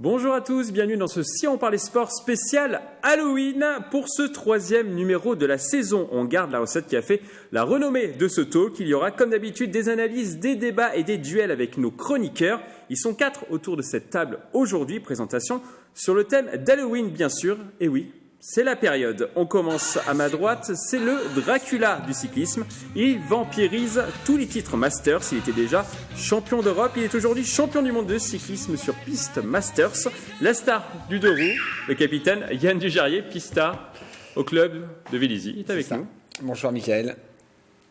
Bonjour à tous, bienvenue dans ce Si on parlait sport spécial Halloween. Pour ce 3e numéro de la saison, on garde la recette qui a fait la renommée de ce talk. Il y aura comme d'habitude des analyses, des débats et des duels avec nos chroniqueurs. Ils sont 4 autour de cette table aujourd'hui. Présentation sur le thème d'Halloween bien sûr. Et oui, c'est la période. On commence à ma droite, c'est le Dracula du cyclisme. Il vampirise tous les titres Masters. Il était déjà champion d'Europe. Il est aujourd'hui champion du monde de cyclisme sur piste Masters. La star du deux roues, le capitaine Yann Dujarrier, pista au club de Vélizy. Il est avec nous. Bonjour Mickaël.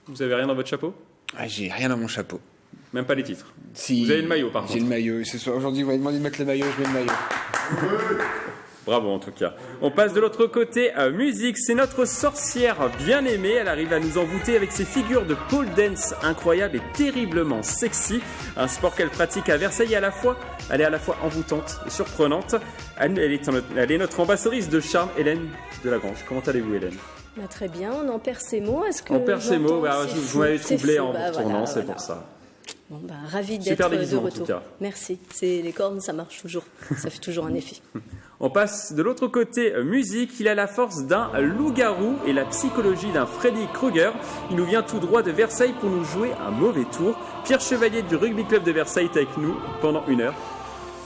Vous avez rien dans votre chapeau ? J'ai rien dans mon chapeau. Même pas les titres. Si, vous avez le maillot par contre. J'ai le maillot. Ce soir, aujourd'hui, vous m'avez demandé de mettre le maillot, je mets le maillot. Bravo en tout cas. On passe de l'autre côté à musique. C'est notre sorcière bien aimée. Elle arrive à nous envoûter avec ses figures de pole dance incroyables et terriblement sexy. Un sport qu'elle pratique à Versailles elle est à la fois envoûtante et surprenante. Elle est notre ambassadrice de charme, Hélène Delagrange. Comment allez-vous, Hélène ? Très bien, on en perd ses mots. Est-ce que on perd ses mots, vous m'avez troublé en vous retournant, voilà, c'est pour ça. Bon, ravi d'être de retour. En tout cas. Merci. Les cornes, ça marche toujours. Ça fait toujours un effet. On passe de l'autre côté musique. Il a la force d'un loup-garou et la psychologie d'un Freddy Krueger. Il nous vient tout droit de Versailles pour nous jouer un mauvais tour. Pierre Chevalier du Rugby Club de Versailles est avec nous pendant 1 heure.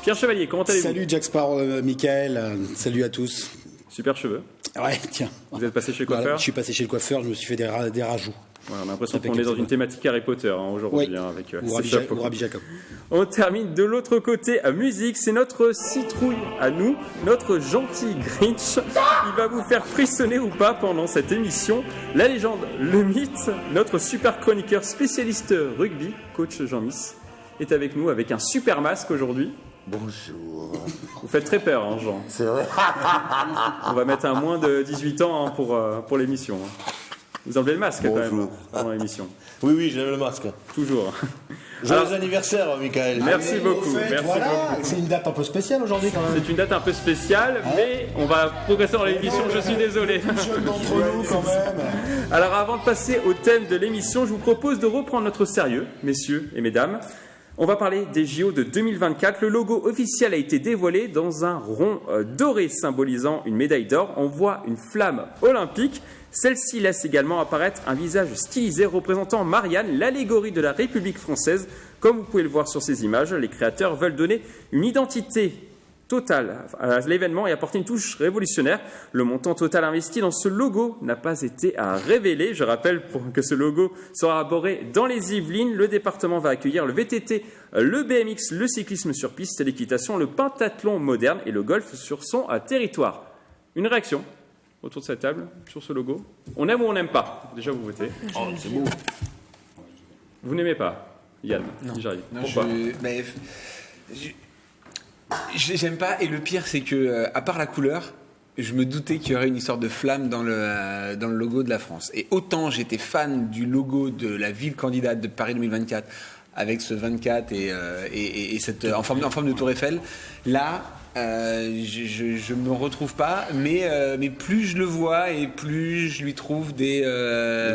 Pierre Chevalier, comment allez-vous ? Salut Jack Sparrow, Mickaël. Salut à tous. Super cheveux. Ouais, tiens. Vous êtes passé chez le coiffeur ? Voilà, je suis passé chez le coiffeur, je me suis fait des rajouts. Ouais, on a l'impression qu'on est dans une thématique Harry Potter aujourd'hui, oui. Avec ou Rabbi Jacob. On termine de l'autre côté à musique. C'est notre citrouille à nous, notre gentil Grinch. Il va vous faire frissonner ou pas pendant cette émission. La légende, le mythe, notre super chroniqueur spécialiste rugby, coach Jean-Miss, est avec nous avec un super masque aujourd'hui. Bonjour. Vous faites très peur, hein, Jean. C'est vrai. On va mettre un moins de 18 ans pour l'émission. Vous enlevez le masque quand même pendant l'émission. Oui, j'aime le masque. Toujours. Joyeux anniversaire, Mickaël. Merci beaucoup. Merci beaucoup. C'est une date un peu spéciale aujourd'hui quand même. C'est une date un peu spéciale, mais on va progresser dans l'émission, je suis désolé. D'entre nous quand même. Alors avant de passer au thème de l'émission, je vous propose de reprendre notre sérieux, messieurs et mesdames. On va parler des JO de 2024. Le logo officiel a été dévoilé dans un rond doré symbolisant une médaille d'or. On voit une flamme olympique. Celle-ci laisse également apparaître un visage stylisé représentant Marianne, l'allégorie de la République française. Comme vous pouvez le voir sur ces images, les créateurs veulent donner une identité totale à l'événement et apporter une touche révolutionnaire. Le montant total investi dans ce logo n'a pas été à révéler. Je rappelle que ce logo sera arboré dans les Yvelines. Le département va accueillir le VTT, le BMX, le cyclisme sur piste, l'équitation, le pentathlon moderne et le golf sur son territoire. Une réaction autour de cette table sur ce logo. On aime ou on n'aime pas ? Déjà, vous votez. Oh, c'est beau. Vous n'aimez pas, Yann ? J'arrive. Pourquoi ? J'aime pas, et le pire c'est que à part la couleur, je me doutais qu'il y aurait une histoire de flamme dans le logo de la France. Et autant j'étais fan du logo de la ville candidate de Paris 2024 avec ce 24 et cette en forme de tour Eiffel, là je me retrouve pas, mais plus je le vois et plus je lui trouve des.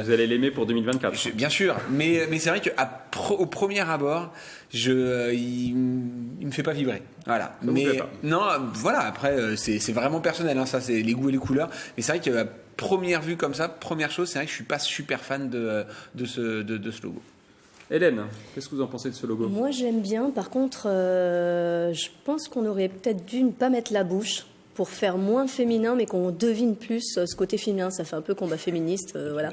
Vous allez l'aimer pour 2024. Bien sûr, mais c'est vrai qu'au premier abord, il me fait pas vibrer. Voilà. Ça mais pas. Non, voilà. Après, c'est vraiment personnel. Hein, ça, c'est les goûts et les couleurs. Mais c'est vrai que à première vue comme ça, première chose, c'est vrai que je suis pas super fan de ce logo. Hélène, qu'est-ce que vous en pensez de ce logo ? Moi, j'aime bien. Par contre, je pense qu'on aurait peut-être dû ne pas mettre la bouche pour faire moins féminin, mais qu'on devine plus ce côté féminin. Ça fait un peu combat féministe, voilà.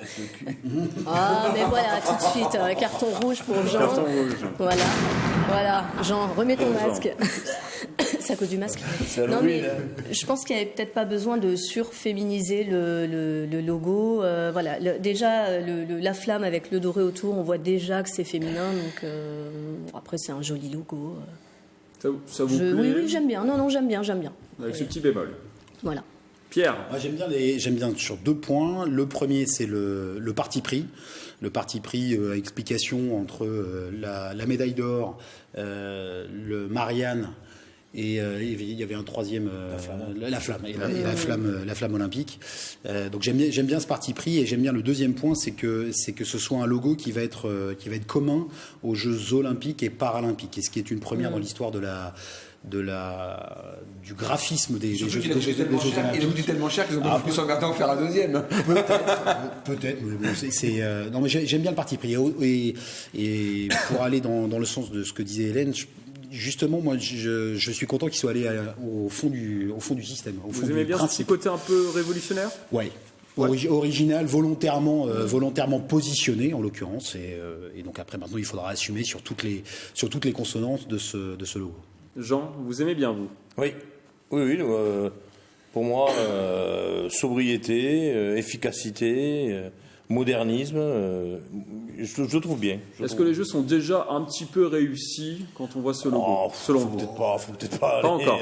Ah, mais voilà, tout de suite, carton rouge pour Jean. Carton rouge. Voilà. Jean, remets ton masque. C'est à cause du masque. Non, mais je pense qu'il n'y avait peut-être pas besoin de surféminiser le logo. Voilà. Déjà, la flamme avec le doré autour, on voit déjà que c'est féminin. Donc, après, c'est un joli logo. Ça vous plaît ? Oui, j'aime bien. Non, j'aime bien. Avec ce petit bémol. Voilà. Pierre ? Moi, j'aime bien sur 2 points. Le premier, c'est le parti pris. Le parti pris, explication entre la médaille d'or, le Marianne Et il y avait un troisième, la flamme, la flamme olympique. Donc j'aime bien ce parti pris, et j'aime bien le deuxième point, c'est que ce soit un logo qui va être commun aux Jeux olympiques et paralympiques, et ce qui est une première dans l'histoire du graphisme des Jeux olympiques. Il a coûté tellement cher qu'ils ont pas pu s'engager à en faire un deuxième. Peut-être, mais bon, non, mais j'aime bien le parti pris, et pour aller dans le sens de ce que disait Hélène. Justement, moi, je suis content qu'ils soient allés au fond du système. Vous aimez bien ce petit côté un peu révolutionnaire ? Oui. Original, volontairement positionné en l'occurrence, et donc après maintenant il faudra assumer sur toutes les consonances de ce logo. Jean, vous aimez bien vous ? Oui. Pour moi, sobriété, efficacité, modernisme, je trouve bien. Est-ce que les jeux sont déjà un petit peu réussis quand on voit ce logo, selon vous ? Faut peut-être pas. Pas encore.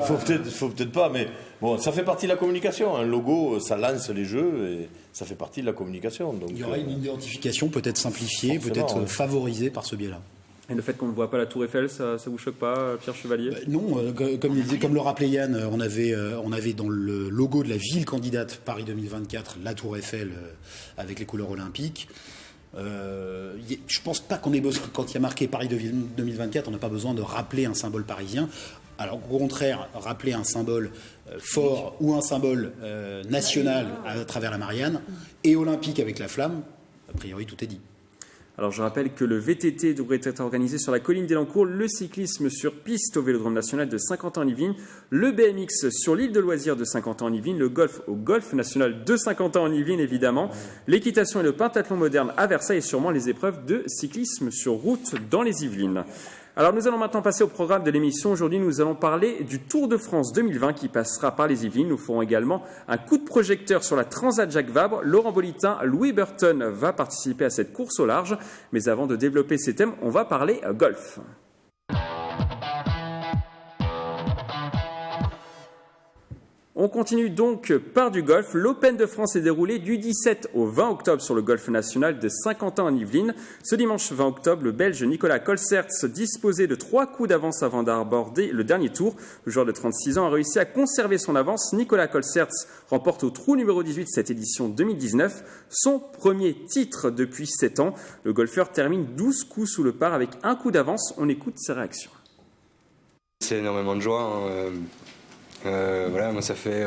Faut peut-être pas, mais bon, ça fait partie de la communication. Un logo, ça lance les jeux et ça fait partie de la communication. Donc, il y aura une identification peut-être simplifiée, peut-être favorisée par ce biais-là. Et le fait qu'on ne voit pas la Tour Eiffel, ça vous choque pas, Pierre Chevalier ? Non, comme le rappelait Yann, on avait dans le logo de la ville candidate Paris 2024 la Tour Eiffel avec les couleurs olympiques. Je pense pas qu'on ait besoin, quand il y a marqué Paris 2024, on n'a pas besoin de rappeler un symbole parisien. Alors au contraire, rappeler un symbole fort ou un symbole national à travers la Marianne et olympique avec la flamme, a priori tout est dit. Alors je rappelle que le VTT devrait être organisé sur la colline d'Elancourt, le cyclisme sur piste au Vélodrome national de Saint-Quentin-en-Yvelines, le BMX sur l'île de loisirs de Saint-Quentin-en-Yvelines, le golf au golf national de Saint-Quentin-en-Yvelines évidemment, l'équitation et le pentathlon moderne à Versailles et sûrement les épreuves de cyclisme sur route dans les Yvelines. Alors nous allons maintenant passer au programme de l'émission. Aujourd'hui, nous allons parler du Tour de France 2020 qui passera par les Yvelines. Nous ferons également un coup de projecteur sur la Transat Jacques Vabre. Laurent Bolitin, Louis Burton va participer à cette course au large. Mais avant de développer ces thèmes, on va parler golf. On continue donc par du golf. L'Open de France est déroulé du 17 au 20 octobre sur le golf national de Saint-Quentin-en-Yvelines. Ce dimanche 20 octobre, le Belge Nicolas Colsertz disposait de 3 coups d'avance avant d'aborder le dernier tour. Le joueur de 36 ans a réussi à conserver son avance. Nicolas Colsertz remporte au trou numéro 18 cette édition 2019, son premier titre depuis 7 ans. Le golfeur termine 12 coups sous le par avec un coup d'avance. On écoute ses réactions. C'est énormément de joie. Voilà, moi ça fait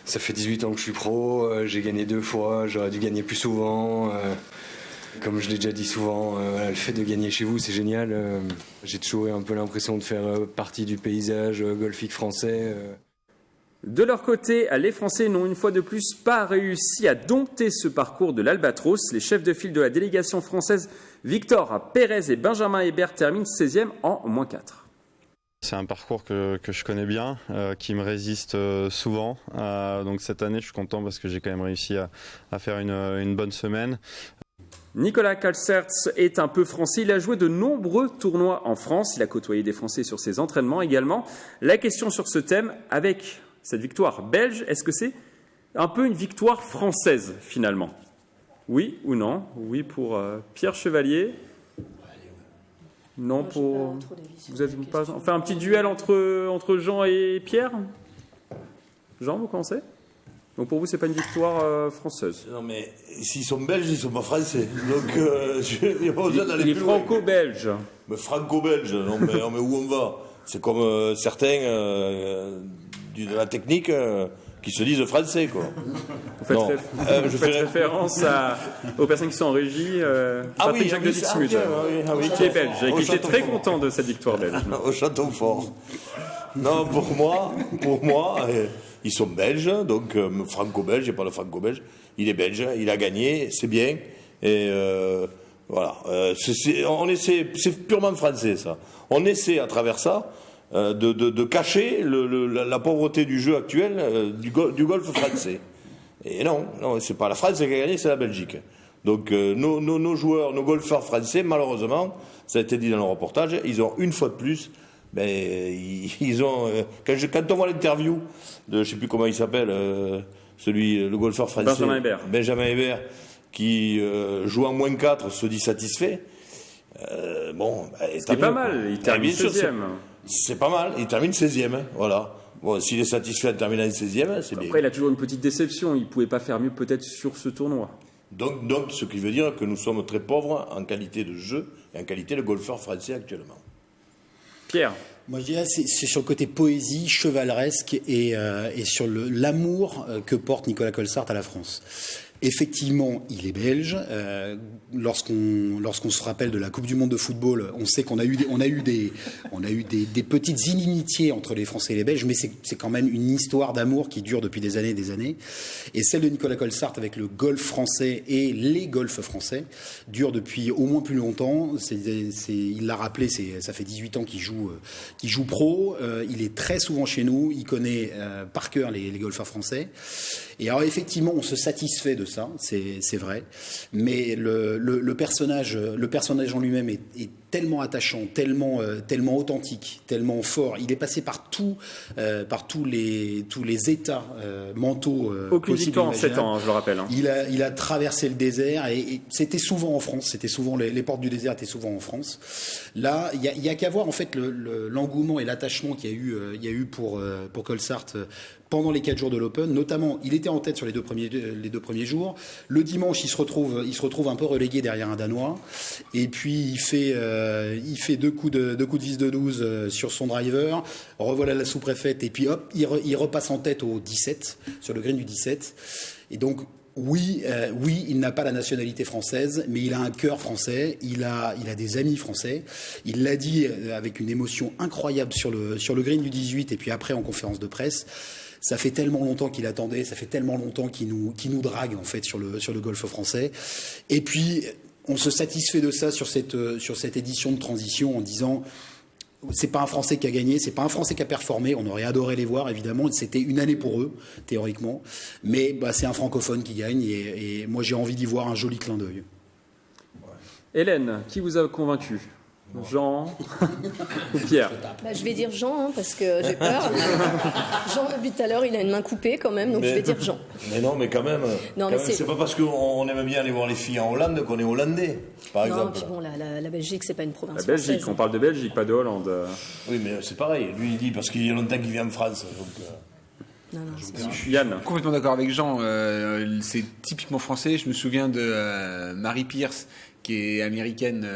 18 ans que je suis pro, j'ai gagné 2 fois, j'aurais dû gagner plus souvent. Comme je l'ai déjà dit souvent, voilà, le fait de gagner chez vous c'est génial. J'ai toujours eu un peu l'impression de faire partie du paysage golfique français. De leur côté, les Français n'ont une fois de plus pas réussi à dompter ce parcours de l'Albatros. Les chefs de file de la délégation française Victor Pérez et Benjamin Hébert terminent 16e en -4. C'est un parcours que je connais bien, qui me résiste souvent. Donc cette année, je suis content parce que j'ai quand même réussi à faire une bonne semaine. Nicolas Colsertz est un peu français. Il a joué de nombreux tournois en France. Il a côtoyé des Français sur ses entraînements également. La question sur ce thème, avec cette victoire belge, est-ce que c'est un peu une victoire française finalement ? Oui ou non ? Oui pour Pierre Chevalier. Non, pour. Vous avez pas. On fait un petit duel entre Jean et Pierre. Jean, vous commencez ? Donc pour vous, c'est pas une victoire française. Non, mais s'ils sont belges, ils sont pas français. Donc il n'y a pas besoin d'aller plus loin. Il est franco-belge. Mais franco-belge, non mais où on va ? C'est comme certains de la technique qui se disent français, quoi. Vous faites référence aux personnes qui sont en régie. Patrick Jacques de Dixmude, qui est belge et qui était très content de cette victoire belge. Au château fort. Non, pour moi, ils sont belges, donc franco-belge, j'ai pas le franco-belge. Il est belge, il a gagné, c'est bien. Et voilà, c'est purement français, ça. On essaie à travers ça de cacher la pauvreté du jeu actuel du golf français. Et non, c'est pas la France qui a gagné, c'est la Belgique. Donc nos joueurs, nos golfeurs français, malheureusement, ça a été dit dans le reportage, ils ont une fois de plus, ils ont quand on voit l'interview de, je sais plus comment il s'appelle, le golfeur français, Benjamin Hébert, qui joue en -4, se dit satisfait. c'est pas mal, il termine 16e. c'est pas mal. Il termine 16e, hein, voilà. Bon, s'il est satisfait de terminer 16e, c'est bien. Après, il a toujours une petite déception. Il ne pouvait pas faire mieux peut-être sur ce tournoi. Donc, ce qui veut dire que nous sommes très pauvres en qualité de jeu et en qualité de golfeurs français actuellement. Pierre. Moi, je dirais c'est sur le côté poésie, chevaleresque et sur l'amour que porte Nicolas Colsaert à la France. Effectivement, il est belge. Lorsqu'on se rappelle de la Coupe du Monde de football, on sait qu'on a eu des petites inimitiés entre les Français et les Belges, mais c'est quand même une histoire d'amour qui dure depuis des années et des années. Et celle de Nicolas Colsaert avec le golf français et les golfs français dure depuis au moins plus longtemps. Il l'a rappelé, ça fait 18 ans qu'il joue pro. Il est très souvent chez nous. Il connaît par cœur les golfeurs français. Et alors effectivement, on se satisfait de ça, c'est vrai. Mais le personnage en lui-même est tellement attachant, tellement authentique, tellement fort. Il est passé par tous les états mentaux. Aucune victoire en 7 ans, je le rappelle. Hein. Il a traversé le désert et c'était souvent en France. C'était souvent les portes du désert étaient souvent en France. Là, il y a qu'à voir en fait l'engouement et l'attachement qu'il y a eu pour Colsaert pendant les 4 jours de l'Open. Notamment, il était en tête sur les deux premiers jours. Le dimanche, il se retrouve un peu relégué derrière un Danois. Et puis il fait deux coups de vis de 12 sur son driver. Revoilà la sous-préfète et puis hop, il repasse en tête au 17 sur le green du 17. Et donc oui, il n'a pas la nationalité française, mais il a un cœur français, il a des amis français. Il l'a dit avec une émotion incroyable sur le green du 18 et puis après en conférence de presse. Ça fait tellement longtemps qu'il attendait, ça fait tellement longtemps qu'il nous drague en fait sur le golf français. Et puis on se satisfait de ça sur cette édition de transition en disant c'est pas un Français qui a gagné, c'est pas un Français qui a performé. On aurait adoré les voir évidemment, c'était une année pour eux théoriquement, mais c'est un francophone qui gagne et moi j'ai envie d'y voir un joli clin d'œil. Hélène, qui vous a convaincu ? Jean ou Pierre? Je vais dire Jean, parce que j'ai peur. Jean, depuis tout à l'heure, il a une main coupée quand même, donc je vais dire Jean. Mais non, mais quand même, c'est pas parce qu'on aime bien aller voir les filles en Hollande qu'on est hollandais, par exemple. Puis bon, la Belgique, c'est pas une province La Belgique, française. on parle de Belgique, pas de Hollande. Oui, mais c'est pareil. Lui, il dit parce qu'il y a longtemps qu'il vient en France. Non, Yann. Complètement d'accord avec Jean. C'est typiquement français. Je me souviens de Marie Pierce, qui est américaine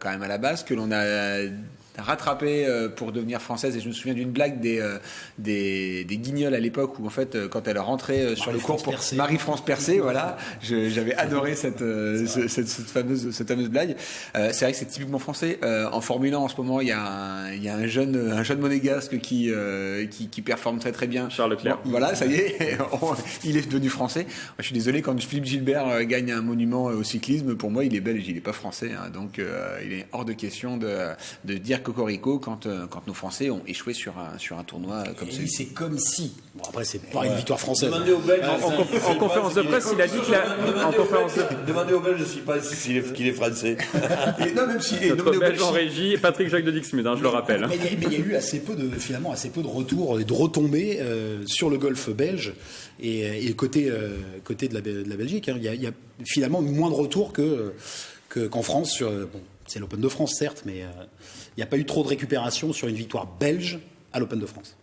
quand même à la base, que l'on a rattrapée pour devenir française. Et je me souviens d'une blague des Guignols à l'époque où en fait quand elle rentrait sur le cours pour Marie-France Percé, voilà, j'avais adoré cette fameuse blague. C'est vrai que c'est typiquement français. En Formule 1 en ce moment, il y a un jeune monégasque qui performe très très bien. Charles Leclerc. Bon, voilà, ça y est, il est devenu français. Moi, je suis désolé, quand Philippe Gilbert gagne un monument au cyclisme, pour moi il est belge, il n'est pas français, hein, donc il est hors de question de dire cocorico quand nos Français ont échoué sur un tournoi comme celui-ci. C'est comme si. Bon, après, c'est pas une victoire française. Demandez aux Belges. En conférence de presse, il a dit que Demandez aux Belges, je ne sais pas qu'il est français. Non, même si notre Belge en régie, Patrick Jacques de Dixmude, je le rappelle. Mais il y a eu assez peu de retours et de retombées sur le golfe belge et côté de la Belgique. Hein. Il y a finalement moins de retours qu'en France. C'est l'Open de France, certes, mais il n'y a pas eu trop de récupération sur une victoire belge à l'Open de France.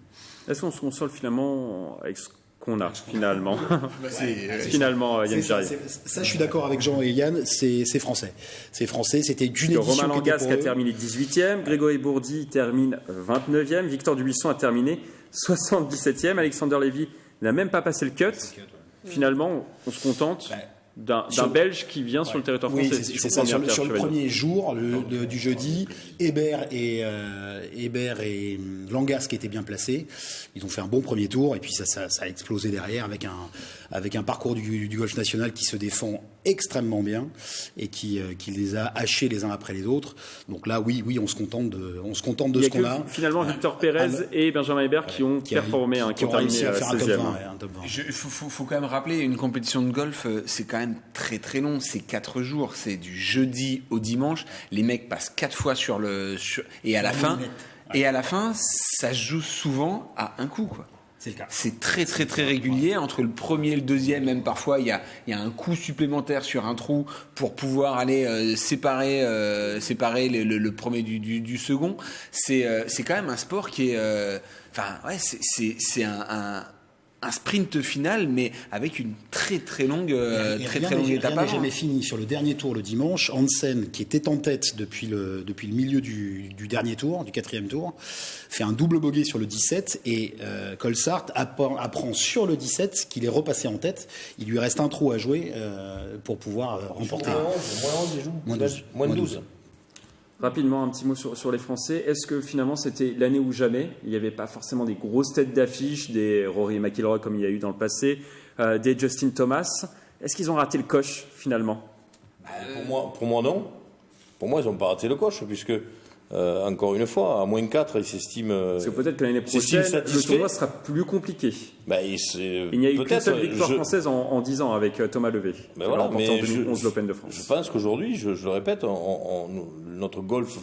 Est-ce qu'on se console finalement avec ce qu'on a, finalement finalement, Yann Jarry. Ça, je suis d'accord avec Jean et Yann, c'est français. C'est français, c'était une édition. Romain Langasque a terminé 18e, Grégory Bourdi termine 29e, Victor Dubuisson a terminé 77e, Alexander Lévy n'a même pas passé le cut. Finalement, on se contente d'un Belge qui vient sur le territoire français. Oui, c'est ça. Sur le premier jour du jeudi, Hébert et Langasque étaient bien placés. Ils ont fait un bon premier tour et puis ça a explosé derrière avec un parcours du golf national qui se défend extrêmement bien et qui les a hachés les uns après les autres. Donc là, oui, on se contente de ce qu'on a. Finalement, Victor Pérez et Benjamin Hébert qui ont performé, qui ont terminé à 16e. Il faut quand même rappeler, une compétition de golf, c'est quand même très très long. C'est 4 jours, c'est du jeudi au dimanche. Les mecs passent 4 fois et à la fin, ça se joue souvent à un coup, quoi. C'est le cas. C'est très très très régulier. Entre le premier et le deuxième, même parfois, il y a un coup supplémentaire sur un trou pour pouvoir aller séparer le premier du second. C'est quand même un sport qui est... c'est un sprint final, mais avec une très très longue étape avant. Rien n'est jamais fini. Sur le dernier tour le dimanche, Hansen, qui était en tête depuis le milieu du dernier tour, du 4e tour, fait un double bogey sur le 17 et Colsaert apprend sur le 17 qu'il est repassé en tête. Il lui reste un trou à jouer pour pouvoir remporter. Moins 12. Rapidement, un petit mot sur les Français. Est-ce que finalement c'était l'année ou jamais? Il n'y avait pas forcément des grosses têtes d'affiche, des Rory McIlroy comme il y a eu dans le passé, des Justin Thomas. Est-ce qu'ils ont raté le coche finalement? Pour moi, non. Pour moi, ils n'ont pas raté le coche, puisque, encore une fois, à moins 4, ils s'estiment. Parce que peut-être que l'année prochaine, le tournoi sera plus compliqué. Il n'y a eu qu'une seule victoire française en 10 ans avec Thomas Levé. Mais voilà, en 2011 l'Open de France. Je pense qu'aujourd'hui, je le répète, notre golf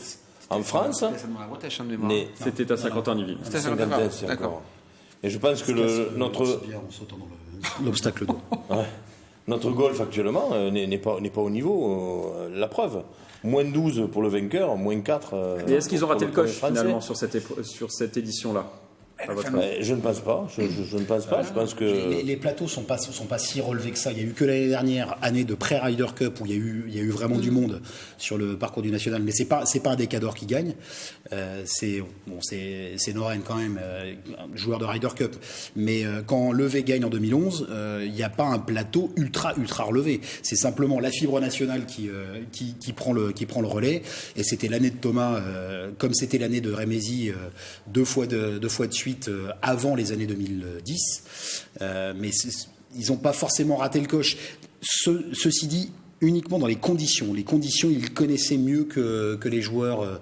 en France. C'était à 50 ans, Niville. C'était à 50 ans, d'accord. Et je pense que notre. En sautant dans l'obstacle d'eau. Notre golf actuellement n'est pas au niveau. La preuve. Moins 12 pour le vainqueur, moins 4. Et est-ce qu'ils ont raté le coche finalement sur cette édition-là? Je ne pense pas. Je ne pense pas. Je pense que les plateaux sont pas si relevés que ça. Il y a eu que l'année dernière, année de pré-Ryder Cup, où il y a eu vraiment du monde sur le parcours du national. Mais c'est pas un Decador qui gagne. C'est Noren quand même, joueur de Ryder Cup. Mais quand Levé gagne en 2011, il n'y a pas un plateau ultra relevé. C'est simplement la fibre nationale qui prend le relais. Et c'était l'année de Thomas, comme c'était l'année de Rémézy, deux fois de suite avant les années 2010, mais ils n'ont pas forcément raté le coche. Ceci dit, uniquement dans les conditions. Les conditions, ils connaissaient mieux que les joueurs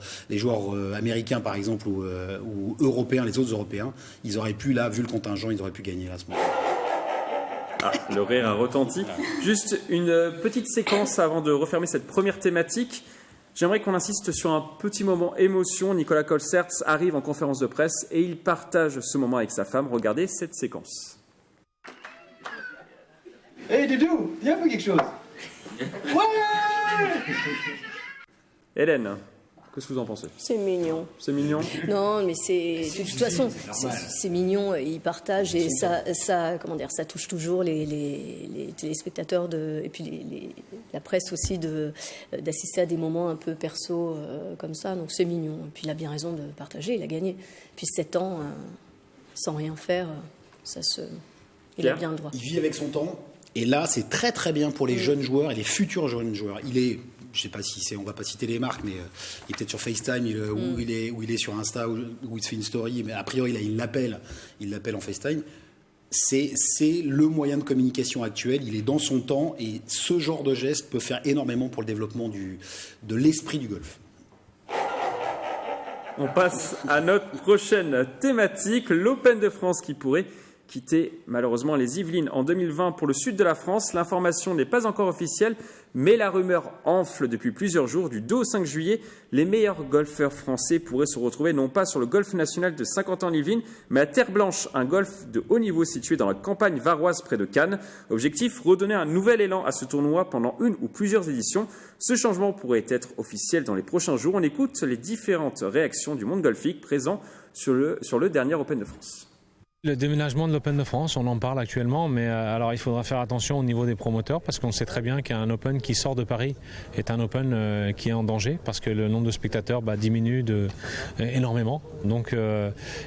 américains par exemple ou européens, les autres européens. Ils auraient pu, là, vu le contingent, ils auraient pu gagner là, à ce moment-là. Le rire a retenti. Juste une petite séquence avant de refermer cette première thématique. J'aimerais qu'on insiste sur un petit moment émotion. Nicolas Colsaert arrive en conférence de presse et il partage ce moment avec sa femme. Regardez cette séquence. Hey Doudou, viens faire quelque chose. Ouais. Hélène, qu'est-ce que vous en pensez? C'est mignon. C'est mignon? Non, mais de toute façon, c'est mignon. Ils partagent et ça touche toujours les téléspectateurs et puis la presse aussi d'assister à des moments un peu perso comme ça. Donc c'est mignon. Et puis il a bien raison de partager. Il a gagné. Puis 7 ans sans rien faire, il a bien le droit. Il vit avec son temps. Et là, c'est très très bien pour les jeunes joueurs et les futurs jeunes joueurs. Il est, je sais pas on va pas citer les marques, mais il est peut-être sur FaceTime, ou il est sur Insta, où il se fait une story, mais a priori là, il l'appelle en FaceTime. C'est le moyen de communication actuel. Il est dans son temps et ce genre de geste peut faire énormément pour le développement de l'esprit du golf. On passe à notre prochaine thématique, l'Open de France qui pourrait quitter malheureusement les Yvelines en 2020 pour le sud de la France. L'information n'est pas encore officielle, mais la rumeur enfle depuis plusieurs jours. Du 2 au 5 juillet, les meilleurs golfeurs français pourraient se retrouver non pas sur le golf national de Saint-Quentin-en-Yvelines, mais à Terre-Blanche, un golf de haut niveau situé dans la campagne varoise près de Cannes. Objectif, redonner un nouvel élan à ce tournoi pendant une ou plusieurs éditions. Ce changement pourrait être officiel dans les prochains jours. On écoute les différentes réactions du monde golfique présent sur le dernier Open de France. Le déménagement de l'Open de France, on en parle actuellement, mais alors il faudra faire attention au niveau des promoteurs parce qu'on sait très bien qu'un Open qui sort de Paris est un Open qui est en danger parce que le nombre de spectateurs diminue énormément. Donc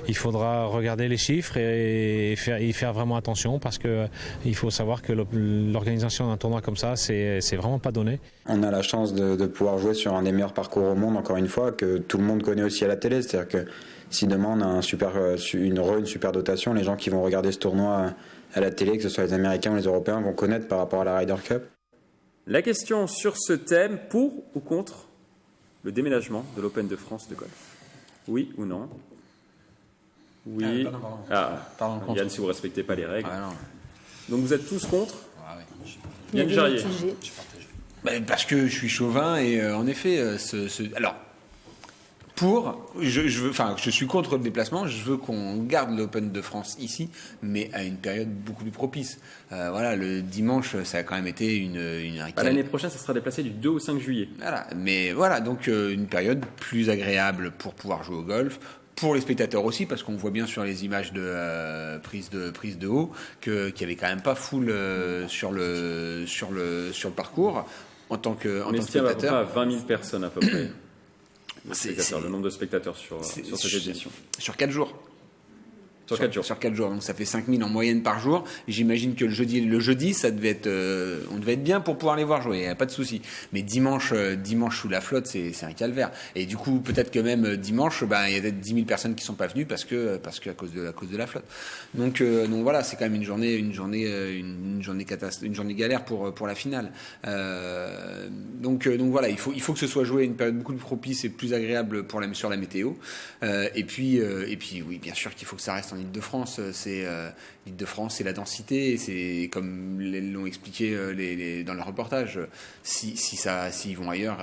il faudra regarder les chiffres et y faire vraiment attention parce qu'il faut savoir que l'organisation d'un tournoi comme ça, c'est vraiment pas donné. On a la chance de pouvoir jouer sur un des meilleurs parcours au monde, encore une fois, que tout le monde connaît aussi à la télé. C'est-à-dire que si demain on a une super dotation, les gens qui vont regarder ce tournoi à la télé, que ce soit les Américains ou les Européens, vont connaître par rapport à la Ryder Cup. La question sur ce thème, pour ou contre le déménagement de l'Open de France de golf? Oui ou non? Oui. Pardon, Yann, si vous ne respectez pas les règles. Donc vous êtes tous contre? Yann Jarrier. Parce que je suis chauvin et en effet, alors je suis contre le déplacement, je veux qu'on garde l'Open de France ici, mais à une période beaucoup plus propice. Voilà, le dimanche, ça a quand même été l'année prochaine, ça sera déplacé du 2 au 5 juillet. Voilà, mais voilà, donc une période plus agréable pour pouvoir jouer au golf. Pour les spectateurs aussi, parce qu'on voit bien sur les images de prise de haut qu'il y avait quand même pas foule sur le parcours en tant que spectateur. À 20 000 personnes à peu près. Le nombre de spectateurs sur cette édition. Sur 4 jours. Sur 4 jours. Sur 4 jours, donc ça fait 5000 en moyenne par jour. J'imagine que le jeudi, ça devait être, on devait être bien pour pouvoir les voir jouer, y a pas de souci. Mais dimanche sous la flotte, c'est un calvaire. Et du coup, peut-être que même dimanche, il y a peut-être 10 000 personnes qui sont pas venues parce que à cause de la flotte. Donc voilà, c'est quand même une journée galère pour la finale. Donc voilà, il faut que ce soit joué à une période beaucoup plus propice et plus agréable sur la météo. Et puis oui, bien sûr qu'il faut que ça reste en Île-de-France. L'Île-de-France, c'est la densité, et c'est comme l'ont expliqué dans le reportage. S'ils vont ailleurs,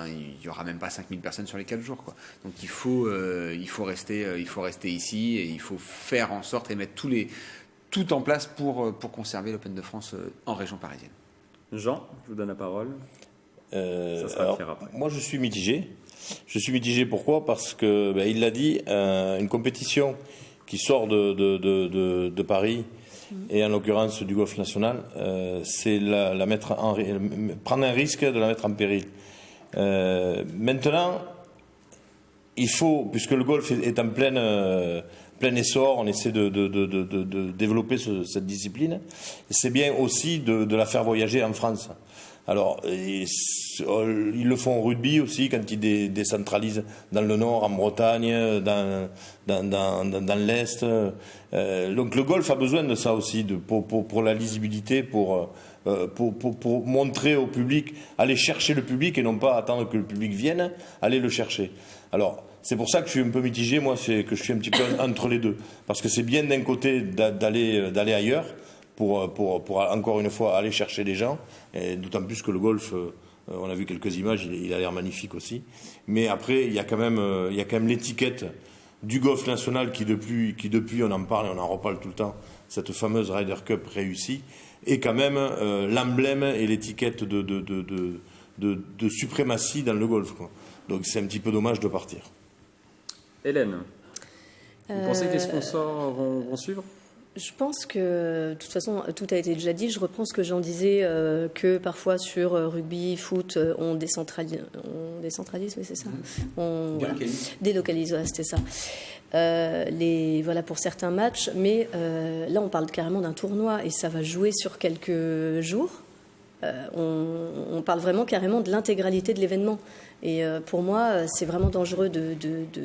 il y aura même pas 5000 personnes sur les 4 jours, quoi. Donc il faut rester ici, et il faut faire en sorte et mettre tout en place pour conserver l'Open de France en région parisienne. Jean, je vous donne la parole. Ça sera après. Moi, je suis mitigé. Pourquoi ? Parce que, il l'a dit, une compétition qui sort de Paris, et en l'occurrence du golf national, c'est prendre un risque de la mettre en péril. Maintenant, il faut, puisque le golf est en plein essor, on essaie de développer cette discipline, et c'est bien aussi de la faire voyager en France. Alors, ils le font au rugby aussi, quand ils décentralisent dans le Nord, en Bretagne, dans l'Est. Donc le golf a besoin de ça aussi, pour la lisibilité, pour montrer au public, aller chercher le public et non pas attendre que le public vienne, aller le chercher. Alors, c'est pour ça que je suis un peu mitigé, moi, c'est que je suis un petit peu entre les deux. Parce que c'est bien d'un côté d'aller ailleurs, pour encore une fois aller chercher les gens, et d'autant plus que le golf, on a vu quelques images, il a l'air magnifique aussi. Mais après, il y a quand même l'étiquette du golf national qui depuis on en parle et on en reparle tout le temps, cette fameuse Ryder Cup réussie, et quand même l'emblème et l'étiquette de suprématie dans le golf, quoi. Donc c'est un petit peu dommage de partir. Hélène, vous pensez que les sponsors vont suivre ? Je pense que, de toute façon, tout a été déjà dit. Je reprends ce que j'en disais, que parfois sur rugby, foot, on décentralise, oui, c'est ça. On délocalise, ouais, c'était ça. Voilà, pour certains matchs, mais là, on parle carrément d'un tournoi et ça va jouer sur quelques jours. On parle vraiment carrément de l'intégralité de l'événement. Et pour moi, c'est vraiment dangereux de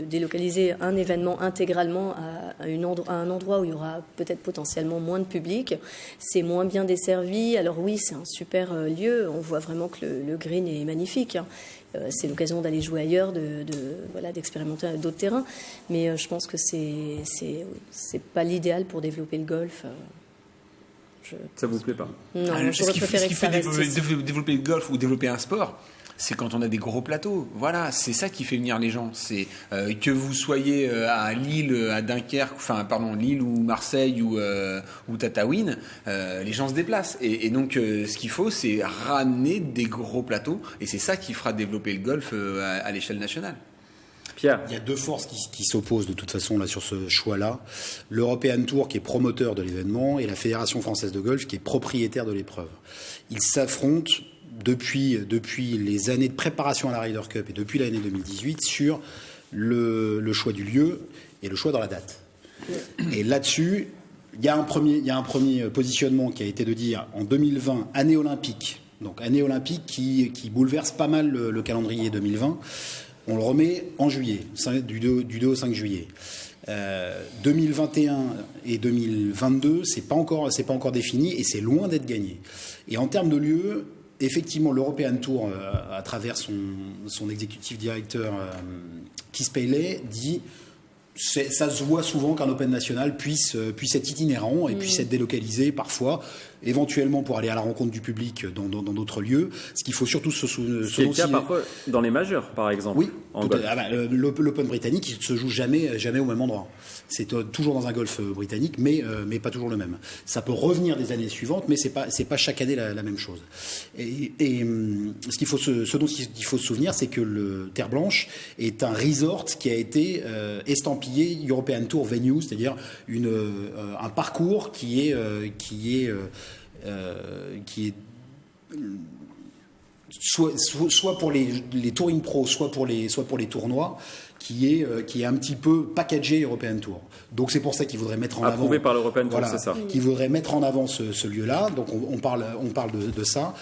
délocaliser un événement intégralement à un endroit où il y aura peut-être potentiellement moins de public. C'est moins bien desservi. Alors oui, c'est un super lieu. On voit vraiment que le green est magnifique, hein. C'est l'occasion d'aller jouer ailleurs, d'expérimenter d'autres terrains. Mais je pense que c'est pas l'idéal pour développer le golf. Ça vous plaît pas ? Non, j'aurais préféré que ça reste ici. Développer le golf ou développer un sport, c'est quand on a des gros plateaux. Voilà, c'est ça qui fait venir les gens. C'est que vous soyez à Lille, à Dunkerque, Lille ou Marseille ou Tataouine, les gens se déplacent. Et donc, ce qu'il faut, c'est ramener des gros plateaux. Et c'est ça qui fera développer le golf à l'échelle nationale. Pierre. Il y a deux forces qui s'opposent de toute façon là sur ce choix-là. L'European Tour qui est promoteur de l'événement et la Fédération française de golf qui est propriétaire de l'épreuve. Ils s'affrontent depuis les années de préparation à la Ryder Cup et depuis l'année 2018 sur le choix du lieu et le choix dans la date. Et là-dessus, il y a un premier positionnement qui a été de dire en 2020, année olympique. Donc année olympique qui bouleverse pas mal le calendrier 2020. On le remet en juillet, du 2 au 5 juillet. 2021 et 2022, c'est pas encore défini et c'est loin d'être gagné. Et en termes de lieu, effectivement, l'European Tour, à travers son exécutif directeur Keith Paley, dit ça se voit souvent qu'un Open national puisse être itinérant et puisse être délocalisé parfois, éventuellement pour aller à la rencontre du public dans d'autres lieux. Ce qu'il faut surtout c'est le cas parfois dans les majeurs, par exemple. Oui, l'Open britannique, il ne se joue jamais au même endroit. C'est toujours dans un golf britannique, mais pas toujours le même. Ça peut revenir des années suivantes, mais c'est pas chaque année la même chose. Et ce dont il faut se souvenir, c'est que le Terre Blanche est un resort qui a été estampillé European Tour Venue, c'est-à-dire un parcours qui est soit pour les touring pro, soit pour les tournois, qui est un petit peu packagé European Tour. Donc c'est pour ça qu'ils voudraient mettre en avant. Approuvé par l'European Tour, c'est ça. Qu'ils voudraient mettre en avant ce lieu-là. Donc on parle de ça.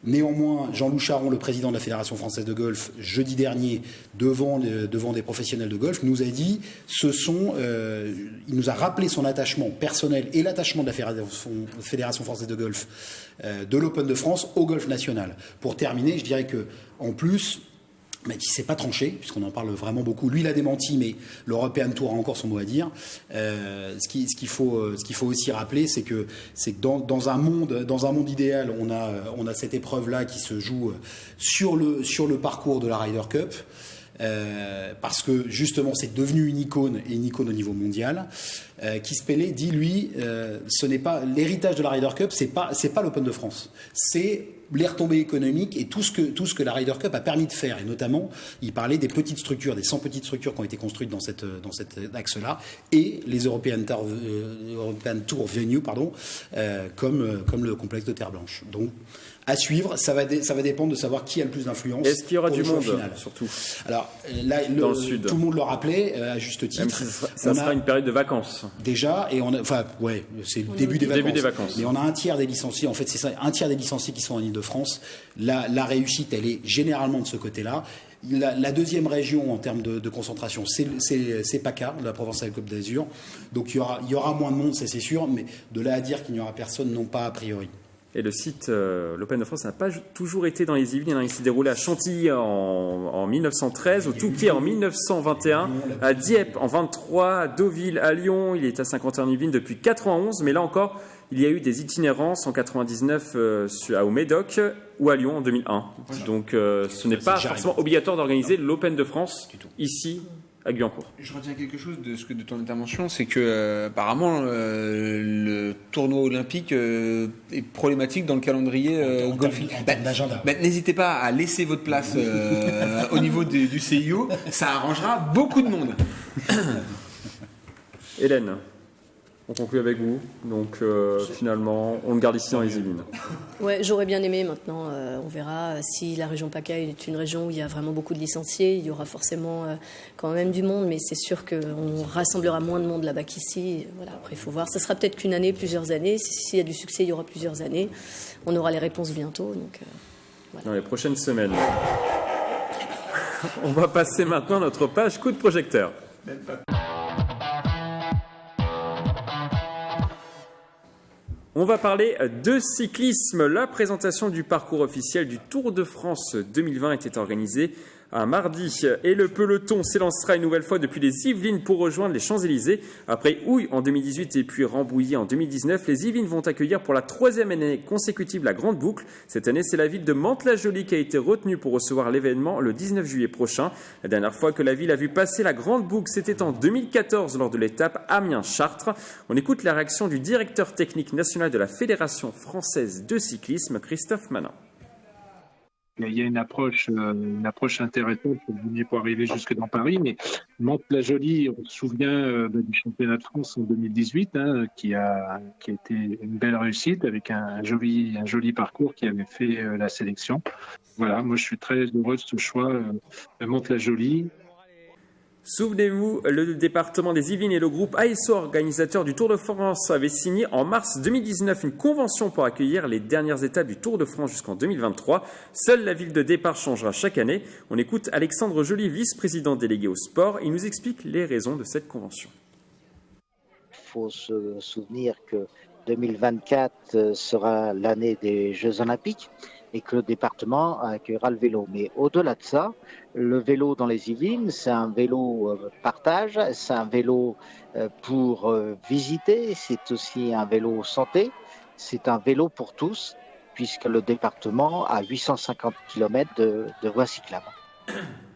Néanmoins, Jean-Loup Charon, le président de la Fédération française de golf, jeudi dernier, devant des professionnels de golf, nous a dit, il nous a rappelé son attachement personnel et l'attachement de la Fédération française de golf de l'Open de France au golf national. Pour terminer, je dirais que en plus, mais qui ne s'est pas tranché, puisqu'on en parle vraiment beaucoup. Lui, il a démenti, mais l'European Tour a encore son mot à dire. Ce qu'il faut aussi rappeler, c'est que dans un monde idéal, on a cette épreuve-là qui se joue sur le parcours de la Ryder Cup. Parce que justement c'est devenu une icône au niveau mondial. Keith Pelley dit lui, ce n'est pas l'héritage de la Ryder Cup, c'est pas l'Open de France, c'est les retombées économiques et tout ce que la Ryder Cup a permis de faire, et notamment il parlait des petites structures, des 100 petites structures qui ont été construites dans cet axe-là, et les European Tour Venue, comme le complexe de Terre Blanche. Donc à suivre, ça va dépendre de savoir qui a le plus d'influence. Est-ce qu'il y aura du monde surtout? Alors là, dans le sud, tout le monde le rappelait à juste titre. Ça sera une période de vacances. Déjà, et c'est le début des vacances. Mais on a un tiers des licenciés. En fait, c'est ça, un tiers des licenciés qui sont en Île-de-France. La réussite, elle est généralement de ce côté-là. La deuxième région en termes de concentration, c'est PACA, la Provence-Alpes-Côte d'Azur. Donc il y aura moins de monde, c'est sûr, mais de là à dire qu'il n'y aura personne, non pas a priori. Et le site, l'Open de France n'a pas toujours été dans les Yvelines. Il s'est déroulé à Chantilly en 1913, au Touquet en 1921, à Dieppe en 23, à Deauville, à Lyon. Il est à 51 Yvelines depuis 91, mais là encore, il y a eu des itinérances en 99 au Médoc ou à Lyon en 2001. Donc ce n'est pas forcément obligatoire d'organiser l'Open de France ici à Guyancourt. Je retiens quelque chose de ton intervention, c'est que apparemment le tournoi olympique est problématique dans le calendrier golfique. N'hésitez pas à laisser votre place au niveau du CIO, ça arrangera beaucoup de monde. Hélène, on conclut avec vous. Donc finalement, on le garde ici dans les Yvelines. Ouais, j'aurais bien aimé. Maintenant, on verra si la région PACA est une région où il y a vraiment beaucoup de licenciés. Il y aura forcément quand même du monde, mais c'est sûr qu'on rassemblera moins de monde là-bas qu'ici. Voilà. Après, il faut voir. Ça sera peut-être qu'une année, plusieurs années. S'il y a du succès, il y aura plusieurs années. On aura les réponses bientôt. Donc, voilà. Dans les prochaines semaines. On va passer maintenant à notre page coup de projecteur. On va parler de cyclisme. La présentation du parcours officiel du Tour de France 2020 était organisée un mardi et le peloton s'élancera une nouvelle fois depuis les Yvelines pour rejoindre les Champs-Élysées. Après Houille en 2018 et puis Rambouillet en 2019, les Yvelines vont accueillir pour la 3e année consécutive la Grande Boucle. Cette année, c'est la ville de Mantes-la-Jolie qui a été retenue pour recevoir l'événement le 19 juillet prochain. La dernière fois que la ville a vu passer la Grande Boucle, c'était en 2014 lors de l'étape Amiens-Chartres. On écoute la réaction du directeur technique national de la Fédération française de cyclisme, Christophe Manin. Il y a une approche intéressante pour arriver jusque dans Paris, mais Mantes-la-Jolie, on se souvient du championnat de France en 2018, qui a été une belle réussite avec un joli parcours qui avait fait la sélection. Voilà, moi je suis très heureux de ce choix de Mantes-la-Jolie. Souvenez-vous, le département des Yvelines et le groupe ASO, organisateur du Tour de France, avaient signé en mars 2019 une convention pour accueillir les dernières étapes du Tour de France jusqu'en 2023. Seule la ville de départ changera chaque année. On écoute Alexandre Joly, vice-président délégué au sport. Il nous explique les raisons de cette convention. Il faut se souvenir que 2024 sera l'année des Jeux Olympiques. et que le département accueillera le vélo. Mais au-delà de ça, le vélo dans les Yvelines, c'est un vélo partage, c'est un vélo pour visiter, c'est aussi un vélo santé, c'est un vélo pour tous, puisque le département a 850 km de voies cyclables.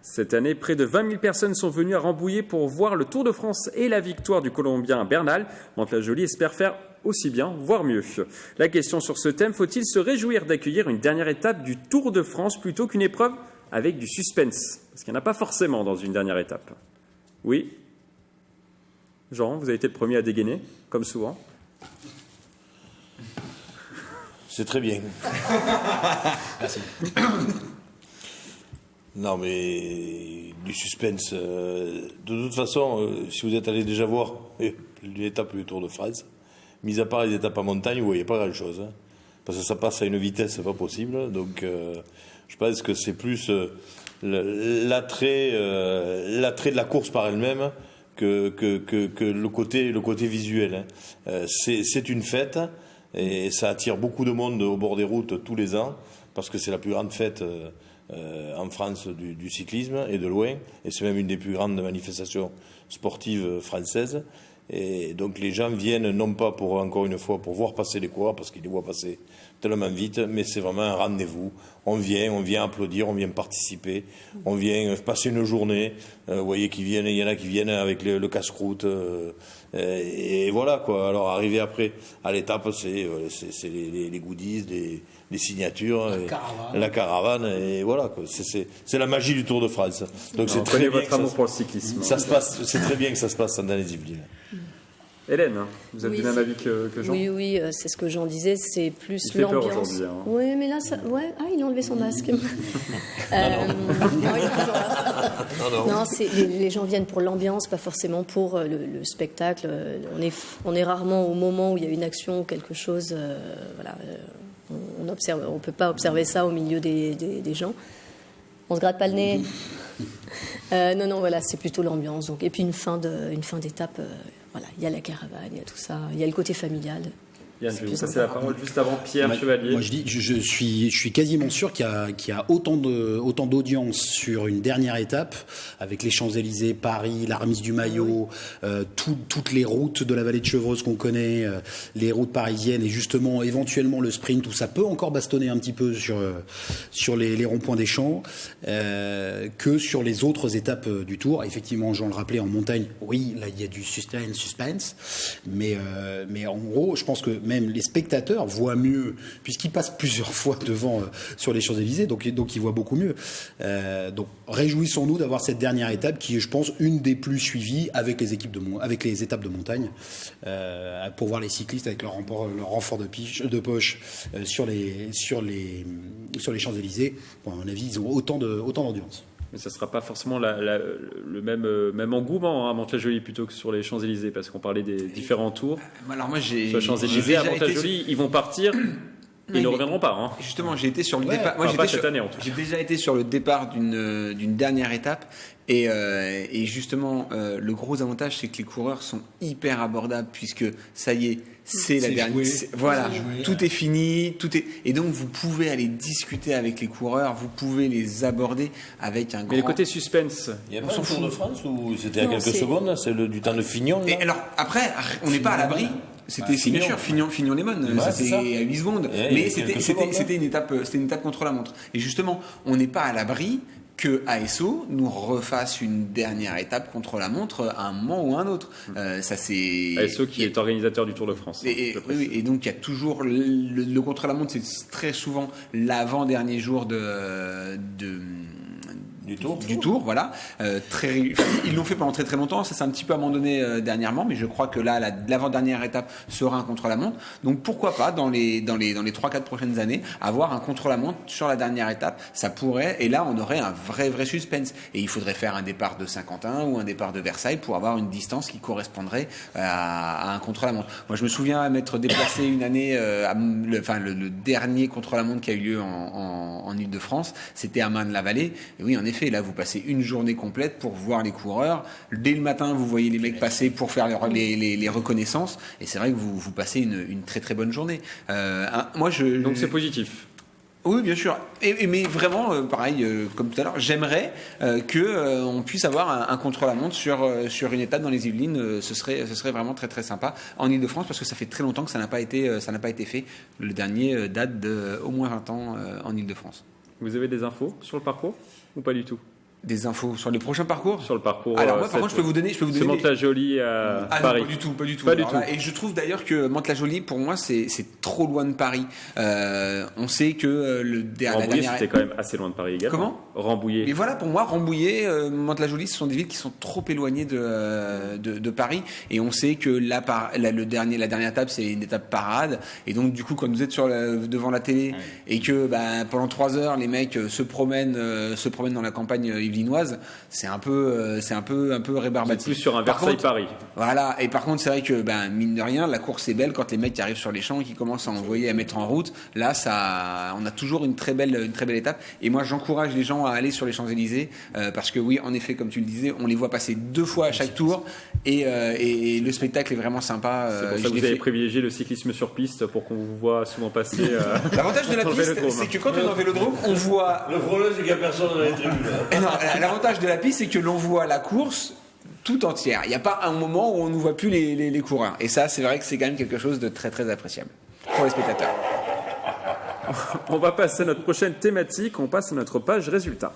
Cette année, près de 20 000 personnes sont venues à Rambouillet pour voir le Tour de France et la victoire du Colombien Bernal. Mantes-la-Jolie espère faire aussi bien, voire mieux. La question sur ce thème, faut-il se réjouir d'accueillir une dernière étape du Tour de France plutôt qu'une épreuve avec du suspense? Parce qu'il n'y en a pas forcément dans une dernière étape. Oui? Jean, vous avez été le premier à dégainer, comme souvent. C'est très bien. Merci. Non, mais du suspense. De toute façon, si vous êtes allé déjà voir l'étape du Tour de France, mis à part les étapes en montagne, vous ne voyez pas grand-chose. Hein, parce que ça passe à une vitesse pas possible. Donc, je pense que c'est plus l'attrait de la course par elle-même que le côté visuel. Hein. C'est une fête et ça attire beaucoup de monde au bord des routes tous les ans parce que c'est la plus grande fête en France du cyclisme et de loin, et c'est même une des plus grandes manifestations sportives françaises. Et donc les gens viennent non pas encore une fois pour voir passer les coureurs parce qu'ils les voient passer tellement vite, mais c'est vraiment un rendez-vous. On vient applaudir, on vient participer, on vient passer une journée. Vous voyez il y en a qui viennent avec le casse-croûte, et voilà quoi. Alors arrivé après à l'étape, c'est les goodies, les signatures, la caravane, et voilà quoi. C'est la magie du Tour de France. Donc c'est très bien votre amour pour le cyclisme. Ça se passe, c'est très bien que ça se passe dans les Yvelines. Hélène, vous êtes du même avis que Jean? Oui, c'est ce que Jean disait, c'est plus il fait peur l'ambiance. aujourd'hui, hein. Oui, mais là, il a enlevé son masque. Non, les gens viennent pour l'ambiance, pas forcément pour le spectacle. On est rarement au moment où il y a une action ou quelque chose. On peut pas observer ça au milieu des gens. On se gratte pas le nez. Non, voilà, c'est plutôt l'ambiance. Donc, et puis une fin d'étape. Voilà, il y a la caravane, il y a tout ça, il y a le côté familial. Yann, je vais vous passer la parole juste avant Pierre Chevalier. Moi, je suis quasiment sûr qu'il y a autant d'audience sur une dernière étape, avec les Champs-Élysées, Paris, la remise du maillot, toutes les routes de la vallée de Chevreuse qu'on connaît, les routes parisiennes, et justement, éventuellement, le sprint, où ça peut encore bastonner un petit peu sur les ronds-points des Champs, que sur les autres étapes du Tour. Effectivement, Jean le rappelait, en montagne, oui, là, il y a du suspense, mais en gros, je pense que même les spectateurs voient mieux, puisqu'ils passent plusieurs fois devant sur les Champs-Élysées, donc ils voient beaucoup mieux. Donc réjouissons-nous d'avoir cette dernière étape qui est, je pense, une des plus suivies avec les étapes de montagne, pour voir les cyclistes avec leur renfort de poche sur les Champs-Élysées. Bon, à mon avis, ils ont autant d'audience. Mais ça ne sera pas forcément le même engouement à Mantes-la-Jolie plutôt que sur les Champs-Élysées, parce qu'on parlait des différents tours. Alors moi, sur les Champs-Élysées, à Mantes-la-Jolie, ils vont partir, ils ne reviendront pas. Hein. Justement, j'ai été sur le départ. Moi, pas cette année, en tout cas. J'ai déjà été sur le départ d'une dernière étape. Et justement, le gros avantage, c'est que les coureurs sont hyper abordables, puisque ça y est, c'est la dernière. Voilà, tout est fini, et donc vous pouvez aller discuter avec les coureurs, vous pouvez les aborder avec un grand. Mais le côté suspense. Il y a pas un Tour de France où c'était à quelques secondes, c'est du temps de Fignon. Et alors après, on n'est pas à l'abri. C'était bien sûr Fignon-Lémone, c'était à 8 secondes, mais c'était une étape contre la montre. Et justement, on n'est pas à l'abri que ASO nous refasse une dernière étape contre la montre à un moment ou à un autre. ASO qui est organisateur du Tour de France. Et donc il y a toujours le contre la montre, c'est très souvent l'avant-dernier jour du tour, voilà. Ils l'ont fait pendant très très longtemps, ça s'est un petit peu abandonné dernièrement, mais je crois que là, l'avant-dernière étape sera un contre-la-montre. Donc pourquoi pas, dans les 3-4 prochaines années, avoir un contre-la-montre sur la dernière étape, ça pourrait, et là on aurait un vrai suspense. Et il faudrait faire un départ de Saint-Quentin ou un départ de Versailles pour avoir une distance qui correspondrait à un contre-la-montre. Moi je me souviens m'être déplacé une année, le dernier contre-la-montre qui a eu lieu en Ile-de-France, c'était à Marne-la-Vallée. Et oui, en effet, là, vous passez une journée complète pour voir les coureurs. Dès le matin, vous voyez les mecs passer pour faire les reconnaissances. Et c'est vrai que vous passez une très très bonne journée. Donc c'est positif. Oui, bien sûr. Mais vraiment, pareil, comme tout à l'heure, j'aimerais qu'on puisse avoir un contre-la-montre sur une étape dans les Yvelines. Ce serait vraiment très très sympa en Ile-de-France, parce que ça fait très longtemps que ça n'a pas été fait. Le dernier date de au moins 20 ans en Ile-de-France. Vous avez des infos sur le parcours ou pas du tout? Des infos sur les prochains parcours? Sur le parcours. Alors moi, par contre, je peux vous donner. C'est Mantes-la-Jolie à Paris. Non, pas du tout. Pas du tout. Et je trouve d'ailleurs que Mantes-la-Jolie, pour moi, c'est trop loin de Paris. On sait que le dernier. Rambouillet, c'était quand même assez loin de Paris également. Comment? Rambouillet. Et voilà, pour moi, Rambouillet, Mantes-la-Jolie, ce sont des villes qui sont trop éloignées de Paris. Et on sait que la dernière étape, c'est une étape parade. Et donc, du coup, quand vous êtes devant la télé et que pendant 3 heures, les mecs se promènent dans la campagne yvelinoise, c'est un peu rébarbatif. C'est plus sur un Versailles-Paris. Voilà. Et par contre, c'est vrai que mine de rien, la course est belle quand les mecs arrivent sur les champs et qui commencent à envoyer, à mettre en route. Là, on a toujours une très belle étape. Et moi, j'encourage les gens à aller sur les Champs-Élysées parce que oui, en effet, comme tu le disais, on les voit passer 2 fois à chaque tour et le spectacle est vraiment sympa. C'est pour ça que vous avez privilégié le cyclisme sur piste pour qu'on vous voit souvent passer. L'avantage de la piste, c'est que quand on est en vélodrome, on voit. Le problème, c'est qu'il n'y a personne dans les tribunes. L'avantage de la piste, c'est que l'on voit la course tout entière. Il n'y a pas un moment où on ne voit plus les coureurs. Et ça, c'est vrai que c'est quand même quelque chose de très très appréciable pour les spectateurs. On va passer à notre prochaine thématique. On passe à notre page résultats.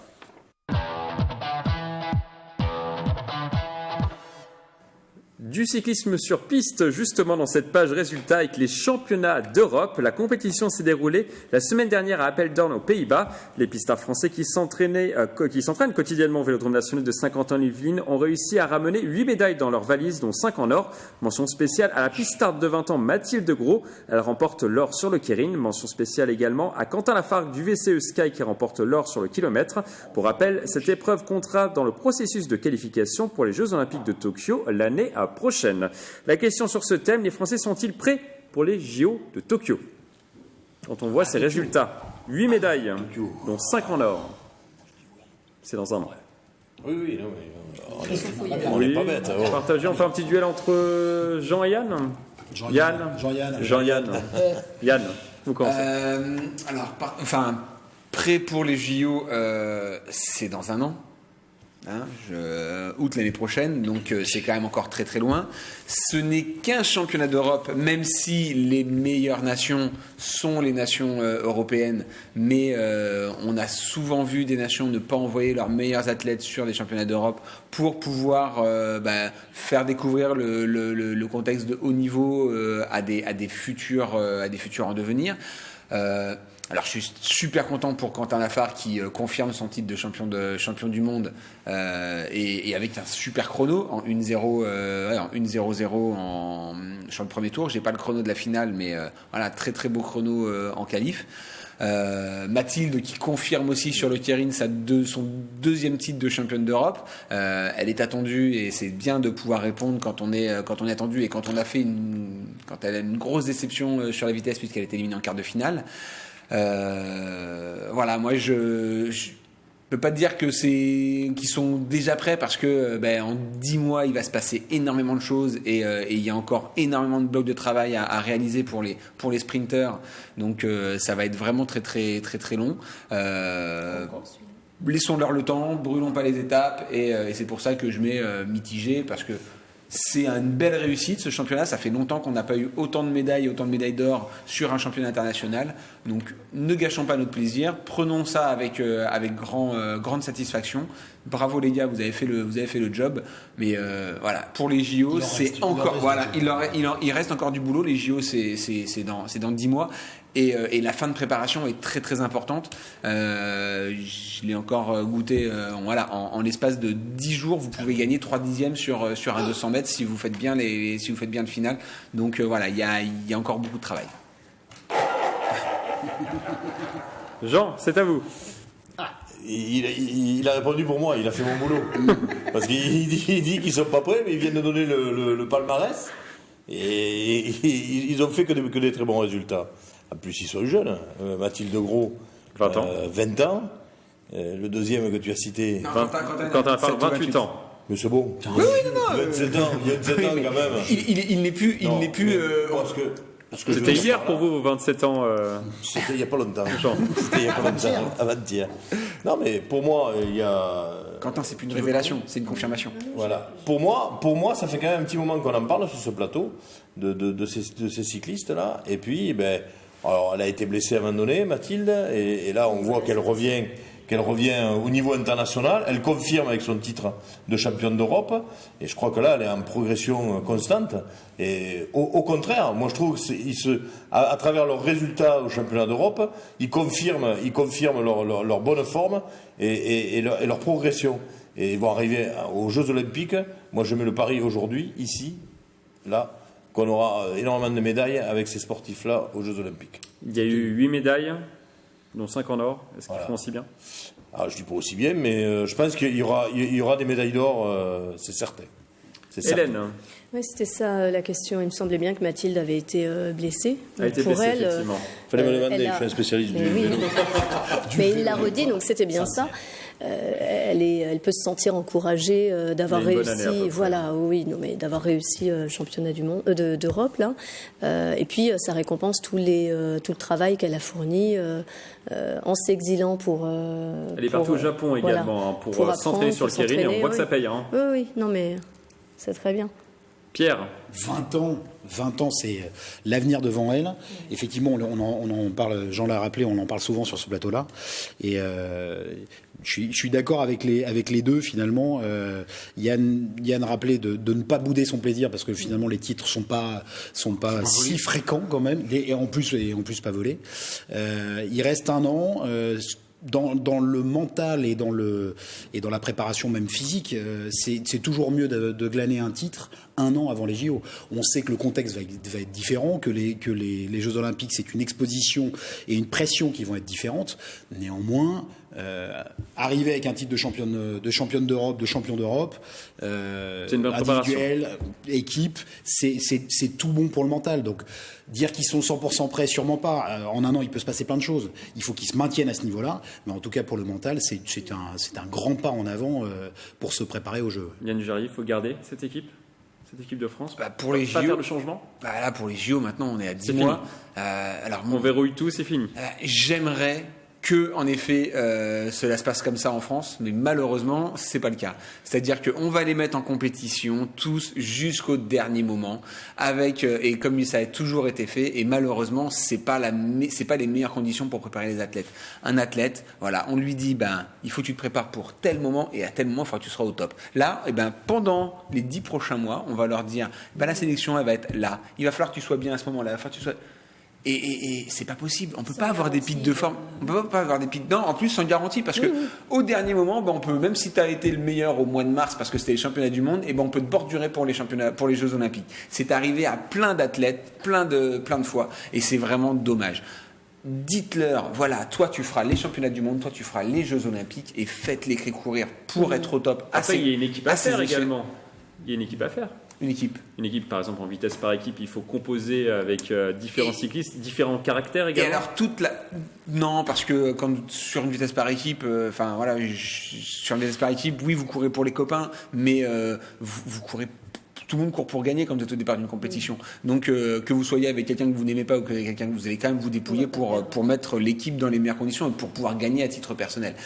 Du cyclisme sur piste, justement dans cette page résultats avec les championnats d'Europe. La compétition s'est déroulée la semaine dernière à Apeldoorn aux Pays-Bas. Les pistards français qui s'entraînent quotidiennement au Vélodrome national de Saint-Quentin-en-Yvelines ont réussi à ramener 8 médailles dans leur valise, dont 5 en or. Mention spéciale à la pistarde de 20 ans Mathilde Gros. Elle remporte l'or sur le keirin. Mention spéciale également à Quentin Lafargue du VCE Sky qui remporte l'or sur le kilomètre. Pour rappel, cette épreuve comptera dans le processus de qualification pour les Jeux Olympiques de Tokyo l'année prochaine. La question sur ce thème, les Français sont-ils prêts pour les JO de Tokyo? Quand on voit ces résultats, 8 médailles, dont 5 en or, c'est dans un an. Oui, non, mais on n'est pas bête. Partagez, on fait un petit duel entre Jean et Yann. Jean-Yann. Yann, vous commencez. Prêt pour les JO, c'est dans un an. Août l'année prochaine, donc c'est quand même encore très très loin. Ce n'est qu'un championnat d'Europe, même si les meilleures nations sont les nations européennes, mais on a souvent vu des nations ne pas envoyer leurs meilleurs athlètes sur des championnats d'Europe pour pouvoir faire découvrir le contexte de haut niveau à des futurs en devenir. Alors je suis super content pour Quentin Lafargue qui confirme son titre de champion du monde et avec un super chrono en 1.00 sur le premier tour. J'ai pas le chrono de la finale, mais voilà, très très beau chrono en qualif. Mathilde qui confirme aussi sur le keirin son 2e titre de championne d'Europe. Elle est attendue et c'est bien de pouvoir répondre quand on est attendu et quand elle a une grosse déception sur la vitesse puisqu'elle est éliminée en quart de finale. Voilà, moi je peux pas te dire qu'ils sont déjà prêts parce que en 10 mois il va se passer énormément de choses et il y a encore énormément de blocs de travail à réaliser pour les sprinters, donc ça va être vraiment très très très très long. Laissons-leur le temps, brûlons pas les étapes et c'est pour ça que je mets mitigé parce que c'est une belle réussite ce championnat. Ça fait longtemps qu'on n'a pas eu autant de médailles d'or sur un championnat international. Donc ne gâchons pas notre plaisir. Prenons ça avec grande satisfaction. Bravo les gars, vous avez fait le job. Mais voilà, pour les JO, il reste encore du boulot. Les JO, c'est dans 10 mois. Et la fin de préparation est très très importante. Je l'ai encore goûté. En l'espace de 10 jours, vous pouvez gagner 3 dixièmes sur un 200 mètres si vous faites bien le final. Donc voilà, il y a encore beaucoup de travail. Jean, c'est à vous. Il a répondu pour moi, il a fait mon boulot. Parce qu'il dit qu'ils ne sont pas prêts, mais ils viennent de donner le palmarès. Et ils ont fait que des très bons résultats. En plus, ils sont jeunes. Mathilde Gros, 20 ans. 20 ans. Le deuxième que tu as cité, Quentin 28 ans. Mais c'est bon. Oui, non. 27 ans quand même. Il n'est plus. Parce que C'était hier pour vous, 27 ans C'était il n'y a pas longtemps. Jean. C'était il n'y a pas longtemps, avant-hier. Non, mais pour moi, il y a... Quentin, c'est plus une révélation, c'est une confirmation. Voilà. Pour moi, ça fait quand même un petit moment qu'on en parle sur ce plateau de ces cyclistes-là. Et puis, alors, elle a été blessée à un moment donné, Mathilde, et là, on voit qu'elle revient au niveau international. Elle confirme avec son titre de championne d'Europe. Et je crois que là, elle est en progression constante. Et au contraire, moi, je trouve à travers leurs résultats au championnat d'Europe, ils confirment leur bonne forme et leur progression. Et ils vont arriver aux Jeux Olympiques. Moi, je mets le pari aujourd'hui, ici, là, qu'on aura énormément de médailles avec ces sportifs-là aux Jeux Olympiques. Il y a eu 8 médailles, dont 5 en or. Est-ce qu'ils font aussi bien? Je dis pas aussi bien, mais je pense qu'il y aura des médailles d'or, c'est certain. Hélène. Oui, c'était ça la question. Il me semblait bien que Mathilde avait été blessée. Elle a été blessée, effectivement. Il fallait me demander, je suis un spécialiste du vélo. Mais il l'a redit, donc c'était bien ça. Elle peut se sentir encouragée d'avoir réussi, d'avoir réussi championnat du monde, d'Europe là. Et puis ça récompense tout le travail qu'elle a fourni en s'exilant pour. Elle est partie au Japon également pour s'entraîner sur le Keirin. On voit que ça paye. Hein. Oui, non mais c'est très bien. Pierre. 20 ans, c'est l'avenir devant elle. Effectivement, on en parle, Jean l'a rappelé, on en parle souvent sur ce plateau-là. Et je suis d'accord avec les deux, finalement. Yann rappelait de ne pas bouder son plaisir, parce que finalement, les titres sont pas si fréquents quand même, et en plus pas volés. Il reste un an. Dans le mental et dans la préparation même physique, c'est toujours mieux de glaner un titre un an avant les JO. On sait que le contexte va être différent, que les Jeux Olympiques, c'est une exposition et une pression qui vont être différentes. Néanmoins, arriver avec un titre de championne d'Europe, de champion d'Europe, individuel, équipe, c'est tout bon pour le mental. Donc, dire qu'ils sont 100% prêts, sûrement pas. En un an, il peut se passer plein de choses. Il faut qu'ils se maintiennent à ce niveau-là. Mais en tout cas, pour le mental, c'est un grand pas en avant pour se préparer aux Jeux. Yann Dujarrier, il faut garder cette équipe de France. Pour les pas JO, faire le changement. Là, pour les JO, maintenant, on est à 10 mois. On verrouille tout, c'est fini. J'aimerais que, en effet, cela se passe comme ça en France, mais malheureusement, c'est pas le cas. C'est-à-dire qu'on va les mettre en compétition tous jusqu'au dernier moment, et comme ça a toujours été fait, et malheureusement, c'est pas les meilleures conditions pour préparer les athlètes. Un athlète, voilà, on lui dit, il faut que tu te prépares pour tel moment, et à tel moment, il faudra que tu seras au top. Là, pendant les 10 prochains mois, on va leur dire, la sélection, elle va être là. Il va falloir que tu sois bien à ce moment-là. Il va falloir que tu sois... Et c'est pas possible. On peut pas avoir des pics de forme. On peut pas avoir des pics. Non, en plus sans garantie, parce que au dernier moment, on peut, même si tu as été le meilleur au mois de mars parce que c'était les championnats du monde, on peut te bordurer pour les Jeux Olympiques. C'est arrivé à plein d'athlètes, plein de fois, et c'est vraiment dommage. Dites-leur, voilà, toi tu feras les championnats du monde, toi tu feras les Jeux Olympiques, et faites-les courir pour être au top. Après, il y a une équipe à faire également. Il y a une équipe à faire. Une équipe, par exemple, en vitesse par équipe, il faut composer avec différents cyclistes, différents caractères également. Et alors non, parce que sur une vitesse par équipe, sur une vitesse par équipe, oui, vous courez pour les copains, mais vous courez. Tout le monde court pour gagner quand vous êtes au départ d'une compétition. Donc que vous soyez avec quelqu'un que vous n'aimez pas ou que quelqu'un que vous allez quand même vous dépouiller pour mettre l'équipe dans les meilleures conditions et pour pouvoir gagner à titre personnel.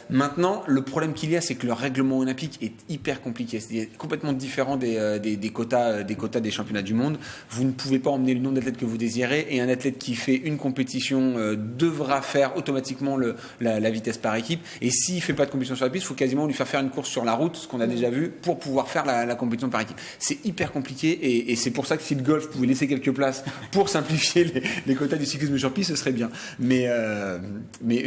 Maintenant, le problème qu'il y a, c'est que le règlement olympique est hyper compliqué. C'est complètement différent des quotas des championnats du monde. Vous ne pouvez pas emmener le nombre d'athlètes que vous désirez, et un athlète qui fait une compétition devra faire automatiquement la vitesse par équipe. Et s'il ne fait pas de compétition sur la piste, il faut quasiment lui faire une course sur la route, ce qu'on a déjà vu, pour pouvoir faire la compétition par équipe. C'est hyper compliqué, et c'est pour ça que si le golf pouvait laisser quelques places pour simplifier les quotas du cyclisme sur piste, ce serait bien. Mais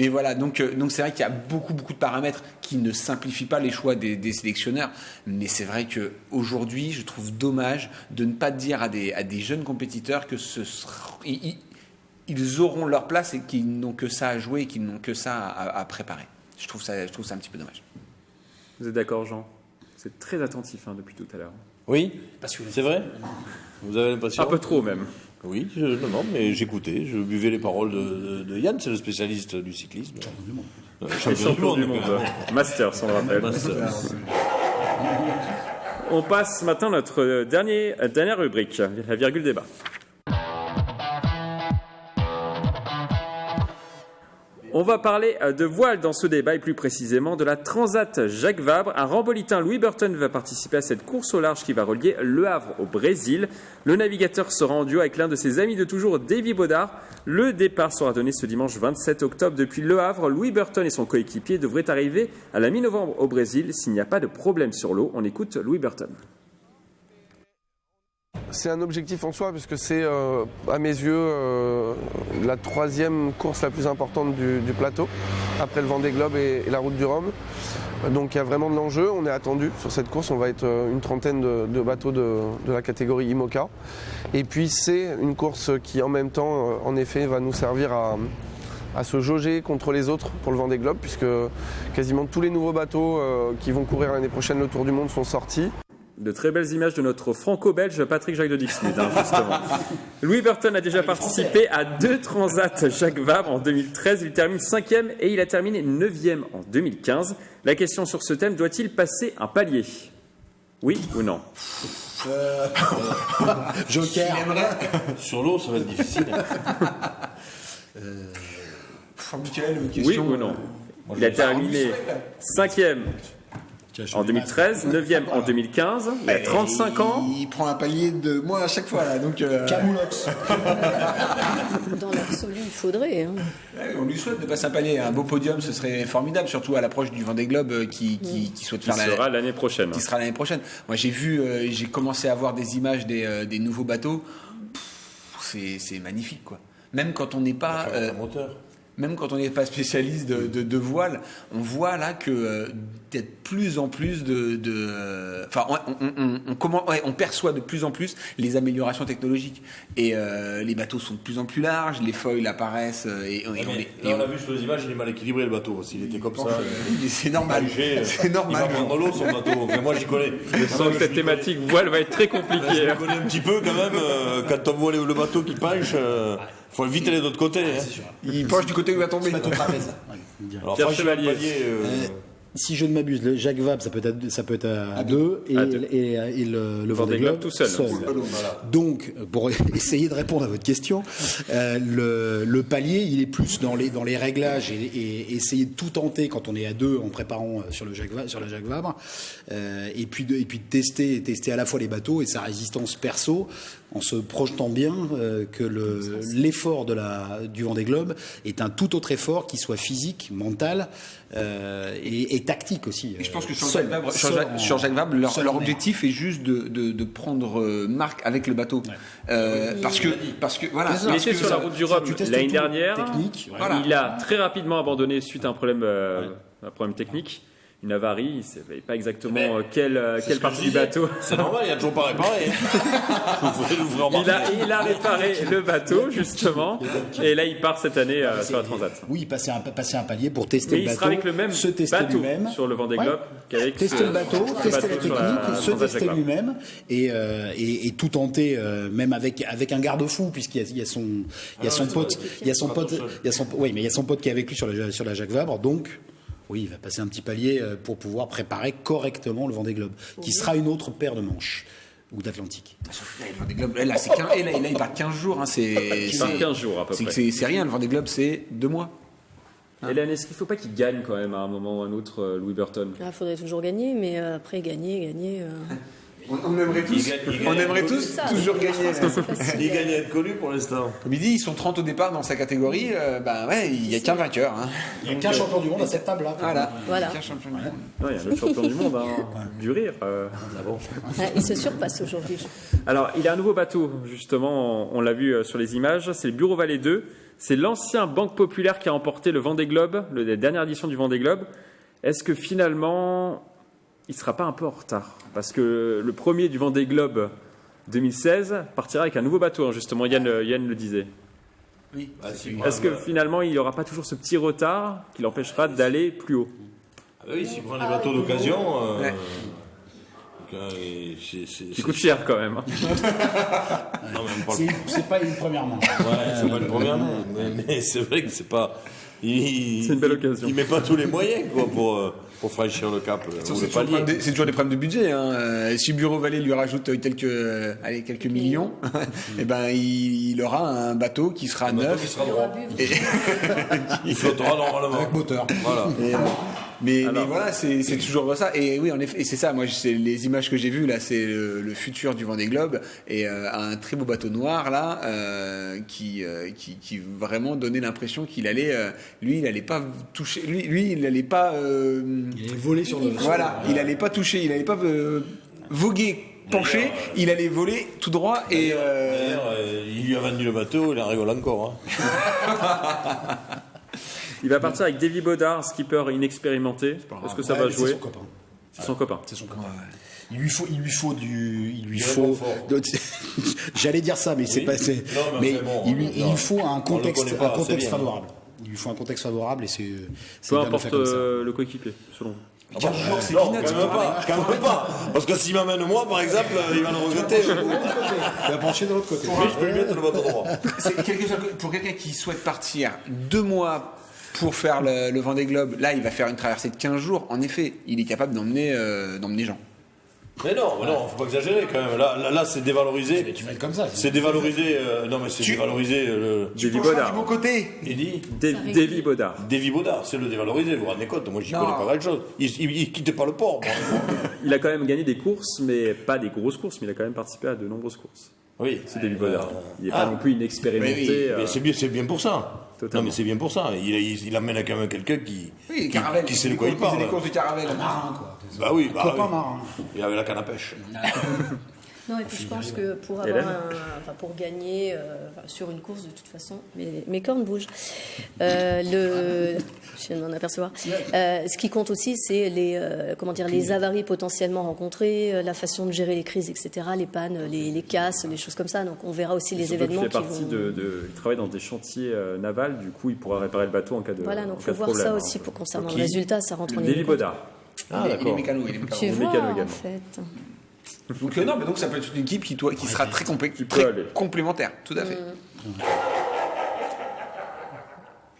voilà, donc c'est vrai qu'il y a beaucoup de paramètres qui ne simplifient pas les choix des sélectionneurs. Mais c'est vrai qu'aujourd'hui, je trouve dommage de ne pas dire à des jeunes compétiteurs que ils auront leur place et qu'ils n'ont que ça à jouer et qu'ils n'ont que ça à préparer. Je trouve ça un petit peu dommage. Vous êtes d'accord, Jean? Vous êtes très attentif depuis tout à l'heure. Oui, c'est vrai. Vous avez l'impression? Un peu trop même. Oui, non, mais j'écoutais, je buvais les paroles de Yann, c'est le spécialiste du cyclisme. Champion du monde. Master, on le rappelle. On passe maintenant à notre dernière rubrique, la virgule débat. On va parler de voile dans ce débat et plus précisément de la Transat Jacques Vabre. Un rambolitain, Louis Burton, va participer à cette course au large qui va relier Le Havre au Brésil. Le navigateur sera en duo avec l'un de ses amis de toujours, Davy Baudard. Le départ sera donné ce dimanche 27 octobre depuis Le Havre. Louis Burton et son coéquipier devraient arriver à la mi-novembre au Brésil s'il n'y a pas de problème sur l'eau. On écoute Louis Burton. C'est un objectif en soi puisque c'est à mes yeux la troisième course la plus importante du plateau après le Vendée Globe et la Route du Rhum. Donc il y a vraiment de l'enjeu, on est attendu sur cette course, on va être une trentaine de bateaux de la catégorie IMOCA. Et puis c'est une course qui en même temps en effet va nous servir à se jauger contre les autres pour le Vendée Globe puisque quasiment tous les nouveaux bateaux qui vont courir l'année prochaine le Tour du Monde sont sortis. De très belles images de notre franco-belge Patrick Jacques de Dixmude, justement. Louis Burton a déjà participé à 2 transats Jacques Vabre en 2013. Il termine 5e et il a terminé 9e en 2015. La question sur ce thème, doit-il passer un palier? Oui ou non? Joker. Sur l'eau, ça va être difficile. Oui ou non? Il a terminé 5e en 2013, 9e en 2015, il a 35 ans. Il prend un palier de moi à chaque fois là, donc. Camoulox. Dans l'absolu, il faudrait. Hein. Ouais, on lui souhaite de passer un palier, un beau podium, ce serait formidable, surtout à l'approche du Vendée Globe qui souhaite faire sera l'année prochaine. Qui sera l'année prochaine. Moi, j'ai commencé à voir des images des nouveaux bateaux. C'est magnifique, quoi. Même quand on n'est pas. Même quand on n'est pas spécialiste de voile, on voit là que de plus en plus enfin, on perçoit de plus en plus les améliorations technologiques. Et les bateaux sont de plus en plus larges, les foils apparaissent. On l'a vu sur les images, il est mal équilibré le bateau. S'il était comme ça. C'est normal. C'est normal. Il va prendre l'eau son bateau. Enfin, moi, j'y connais. Je sens que cette thématique voile va être très compliquée. Je connais un petit peu quand même. Quand on voit le bateau qui penche. Faut vite aller de l'autre côté. Il penche du côté où il va tomber. Alors, Pierre Chevalier. Si je ne m'abuse, le Jacques Vabre, ça peut être à 2 et le Vendée Globe tout seul. Voilà. Donc, pour essayer de répondre à votre question, le palier, il est plus dans les réglages et essayer de tout tenter quand on est à 2 en préparant sur la Jacques Vabre, et puis de tester à la fois les bateaux et sa résistance perso, en se projetant bien que l'effort du Vendée Globe est un tout autre effort qui soit physique, mental et tactique aussi. Et je pense que sur Jacques Vabre, leur objectif est juste de prendre marque avec le bateau. Ouais. Parce que voilà. Il était sur la route du Rhum l'année dernière. Il a très rapidement abandonné suite à un problème technique. Une avarie, il ne savait pas exactement quelle partie du bateau. C'est normal, il a toujours pas réparé. Il a réparé le bateau, justement, et là il part cette année sur la Transat. Oui, passer un palier pour tester le bateau. Il sera avec le même bateau lui-même sur le Vendée Globe qu'avec tester le bateau, tester la technique, se tester lui-même et tout tenter, même avec un garde-fou, puisqu'il y a son pote qui est avec lui sur la Jacques Vabre, donc. Oui, il va passer un petit palier pour pouvoir préparer correctement le Vendée Globe, qui sera une autre paire de manches ou d'Atlantique. Le Vendée Globe, là, il part 15 jours. Hein, il part 15 jours à peu près. C'est rien, le Vendée Globe, c'est 2 mois. Hélène, est-ce qu'il ne faut pas qu'il gagne quand même à un moment ou à un autre, Louis Burton? Il faudrait toujours gagner, mais après gagner. On aimerait tous toujours gagner. Il gagne à être connu pour l'instant. Comme il dit, ils sont 30 au départ dans sa catégorie. Il n'y a qu'un vainqueur. Hein. Il n'y a qu'un champion du monde à cette table-là. Voilà. Il y a le champion du monde, du rire. Il se surpasse aujourd'hui. Alors, il a un nouveau bateau, justement, on l'a vu sur les images. C'est le Bureau Vallée 2. C'est l'ancien Banque Populaire qui a remporté le Vendée Globe, la dernière édition du Vendée Globe. Est-ce que finalement, il ne sera pas un peu en retard? Parce que le premier du Vendée Globe 2016 partira avec un nouveau bateau, justement, Yann le disait. Oui. Est-ce que finalement, il n'y aura pas toujours ce petit retard qui l'empêchera d'aller plus haut? Oui, s'il prend des bateaux d'occasion... qui coûte cher quand même. C'est pas une première main. C'est pas une première main, mais c'est vrai que c'est pas... C'est une belle occasion. Il met pas tous les moyens quoi, pour franchir le cap. C'est toujours des problèmes de budget. Hein. Si Bureau Vallée lui rajoute quelques millions, et ben il aura un bateau qui sera neuf. Qui sera droit. Il flottera normalement. Avec moteur. Voilà. Mais voilà, c'est toujours ça. Et oui, en effet, et c'est ça. Moi, c'est les images que j'ai vues là, c'est le futur du Vendée Globe et un très beau bateau noir là qui vraiment donnait l'impression qu'il allait, lui, il allait pas toucher, lui, il allait pas. Il allait voler sur le. Voilà, il allait pas toucher, il allait pas voguer. Penché, il allait voler tout droit et. Il lui a vendu le bateau, il en rigole encore. Hein. Il va partir avec Davy Baudard, skipper inexpérimenté. Est-ce que ça va jouer? C'est son copain. C'est son copain. Il lui faut. J'allais dire ça, mais c'est pas. Mais il faut un contexte favorable. Il lui faut un contexte favorable et c'est. Peu importe le coéquipier, selon vous. 15 jours, c'est quand même pas. Parce que s'il m'amène moi, par exemple, il va le regretter. Il va pencher de l'autre côté. Mais je peux lui mettre le bateau droit. Pour quelqu'un qui souhaite partir 2 mois pour faire le Vendée Globe, là, il va faire une traversée de 15 jours. En effet, il est capable d'emmener gens. Mais non, faut pas exagérer quand même. Là, c'est dévalorisé. Mais tu vas être comme ça. C'est dévalorisé. Dévalorisé. Davy Baudard. Du beau côté. Il dit Davy Baudard. Davy Baudard, c'est le dévalorisé. Vous vous rendez compte? Moi, j'y connais pas grand chose. Il quittait pas le port. Il a quand même gagné des courses, mais pas des grosses courses, mais il a quand même participé à de nombreuses courses. Oui. C'est Davy Baudard. Il n'est pas non plus inexpérimenté. Mais c'est bien pour ça. Totalement. Non, mais c'est bien pour ça. Il amène quand même quelqu'un qui sait de quoi il parle. Il faisait des courses de caravelle. Un marin, quoi. Bah oui, marin. Il avait la canne à pêche. Non, et puis je pense que pour gagner sur une course, de toute façon, mes cornes bougent. Je viens de m'en apercevoir. Ce qui compte aussi, c'est les avaries potentiellement rencontrées, la façon de gérer les crises, etc., les pannes, les casses, les choses comme ça. Donc on verra aussi les événements qui vont. Il travaille dans des chantiers navals, du coup il pourra réparer le bateau en cas de. Voilà, donc il faut voir ça aussi pour concernant le résultat, ça rentre en ligne. Davy Baudard. Ah, d'accord. Il est mécano. Tu vois, en fait. Donc ça peut être une équipe qui sera très complémentaire, tout à fait.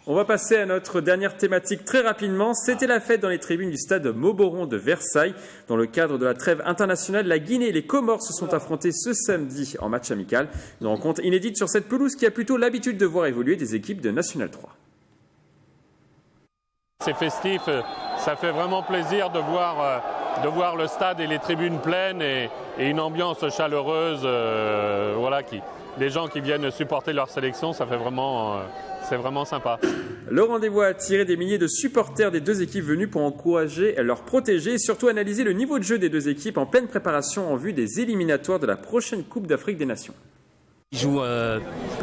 On va passer à notre dernière thématique très rapidement. C'était la fête dans les tribunes du stade Mauboron de Versailles. Dans le cadre de la trêve internationale, la Guinée et les Comores se sont affrontés ce samedi en match amical. Une rencontre inédite sur cette pelouse qui a plutôt l'habitude de voir évoluer des équipes de National 3. C'est festif, ça fait vraiment plaisir de voir le stade et les tribunes pleines et une ambiance chaleureuse. Les gens qui viennent supporter leur sélection, ça fait c'est vraiment sympa. Le rendez-vous a attiré des milliers de supporters des deux équipes venus pour encourager leurs protégés et surtout analyser le niveau de jeu des deux équipes en pleine préparation en vue des éliminatoires de la prochaine Coupe d'Afrique des Nations. Ils jouent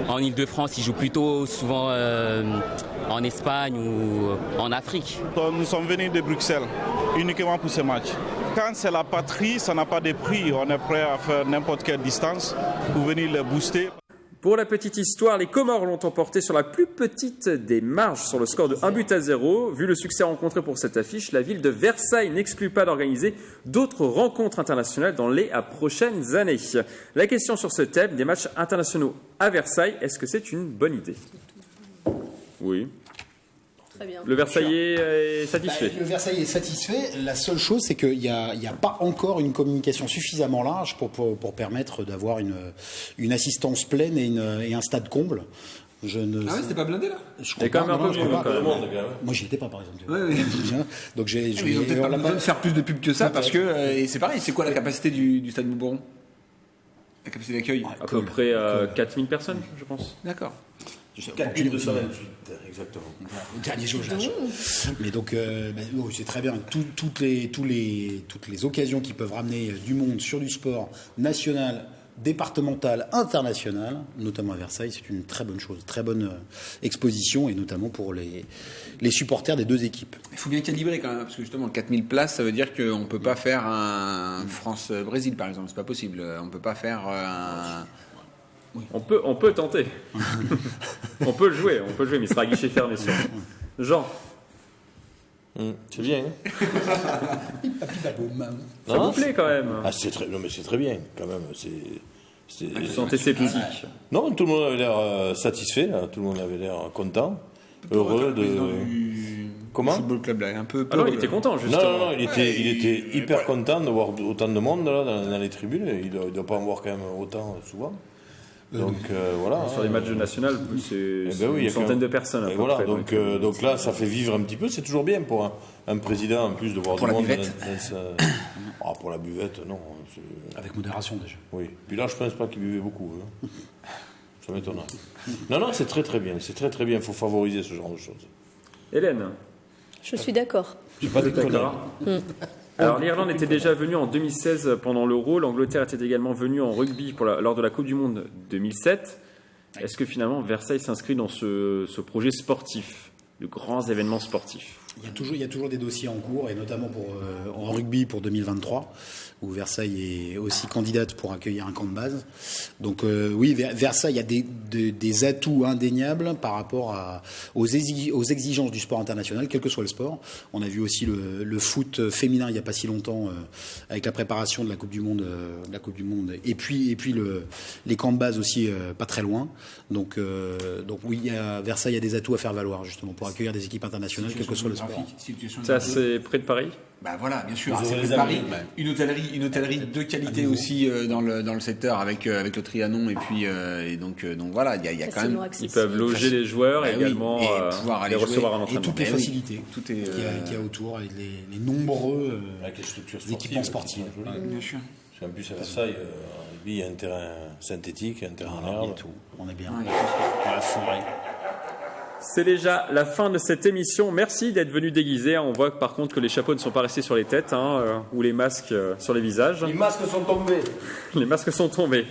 en Ile-de-France, ils jouent plutôt souvent en Espagne ou en Afrique. Nous sommes venus de Bruxelles uniquement pour ce match. Quand c'est la patrie, ça n'a pas de prix. On est prêt à faire n'importe quelle distance pour venir les booster. Pour la petite histoire, les Comores l'ont emporté sur la plus petite des marges sur le score de 1-0. Vu le succès rencontré pour cette affiche, la ville de Versailles n'exclut pas d'organiser d'autres rencontres internationales dans les prochaines années. La question sur ce thème, des matchs internationaux à Versailles, est-ce que c'est une bonne idée? Oui. Très bien. Le Versaillais est satisfait. Le Versaillais est satisfait. La seule chose, c'est qu'il n'y a pas encore une communication suffisamment large pour permettre d'avoir une assistance pleine et un stade comble. C'était pas blindé là? C'était quand même un peu mieux. Moi, j'y étais pas, par exemple. Ouais. Donc ils ont peut-être pas besoin de faire plus de pub que ça parce que et c'est pareil. C'est quoi la capacité du stade Mauboron? La capacité d'accueil? À peu près 4000 personnes, je pense. D'accord. 4228, exactement. Dernier jaugeage. Mais donc, c'est très bien. Toutes les occasions qui peuvent ramener du monde sur du sport national, départemental, international, notamment à Versailles, c'est une très bonne chose, très bonne exposition, et notamment pour les supporters des deux équipes. Il faut bien calibrer quand même, parce que justement, 4000 places, ça veut dire qu'on ne peut pas faire un France-Brésil, par exemple. C'est pas possible. On ne peut pas faire un... Oui. On peut tenter. on peut le jouer, mais il sera guichet fermé. Jean. C'est bien. Ça vous plaît quand même? C'est très bien quand même. Vous sentez sceptique? Non, tout le monde avait l'air satisfait, là. Tout le monde avait l'air content, heureux de. Comment ? Le football club là, un peu. Alors il était content justement. Non, il était hyper content de voir autant de monde là, dans les tribunes. Il doit pas en voir quand même autant souvent. Donc voilà. Sur les matchs nationaux, c'est une centaine de personnes. À peu voilà, près, donc là, ça fait vivre un petit peu. C'est toujours bien pour un président en plus de voir pour du la monde. Buvette. Pour la buvette, non. Avec modération déjà. Oui. Puis là, je pense pas qu'il buvait beaucoup. Hein. Ça m'étonnerait. Non, c'est très très bien. C'est très très bien. Il faut favoriser ce genre de choses. Hélène. Je suis d'accord. J'ai pas de d'accord. Alors l'Irlande était déjà venue en 2016 pendant l'Euro, l'Angleterre était également venue en rugby lors de la Coupe du Monde 2007. Est-ce que finalement Versailles s'inscrit dans ce projet sportif, de grands événements sportifs ? Il y a toujours des dossiers en cours, et notamment en rugby pour 2023, où Versailles est aussi candidate pour accueillir un camp de base. Donc oui, Versailles a des atouts indéniables par rapport aux exigences du sport international, quel que soit le sport. On a vu aussi le foot féminin il n'y a pas si longtemps, avec la préparation de la Coupe du Monde, et puis les camps de base aussi pas très loin. Donc oui, Versailles a des atouts à faire valoir justement pour accueillir des équipes internationales, quel que soit le sport. C'est assez près de Paris ? Bah voilà, bien sûr, c'est près de Paris. Une hôtellerie de qualité aussi dans le secteur avec le Trianon et donc voilà, il y a quand même. Ils peuvent loger les joueurs et également pouvoir les recevoir en entraînement. Et toutes les facilités tout est qu'il y a autour, avec les nombreux avec les structures équipements sportifs. Bien sûr. En plus à Versailles, il y a un terrain synthétique, un terrain en herbe. On est bien dans la forêt. C'est déjà la fin de cette émission. Merci d'être venu déguisé. On voit par contre que les chapeaux ne sont pas restés sur les têtes ou les masques sur les visages. Les masques sont tombés. Les masques sont tombés.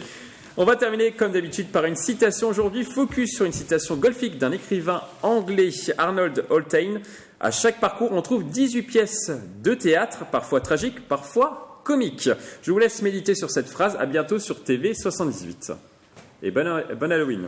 On va terminer comme d'habitude par une citation aujourd'hui. Focus sur une citation golfique d'un écrivain anglais, Arnold Hawley. À chaque parcours, on trouve 18 pièces de théâtre, parfois tragiques, parfois comiques. Je vous laisse méditer sur cette phrase. À bientôt sur TV 78. Et bonne Halloween.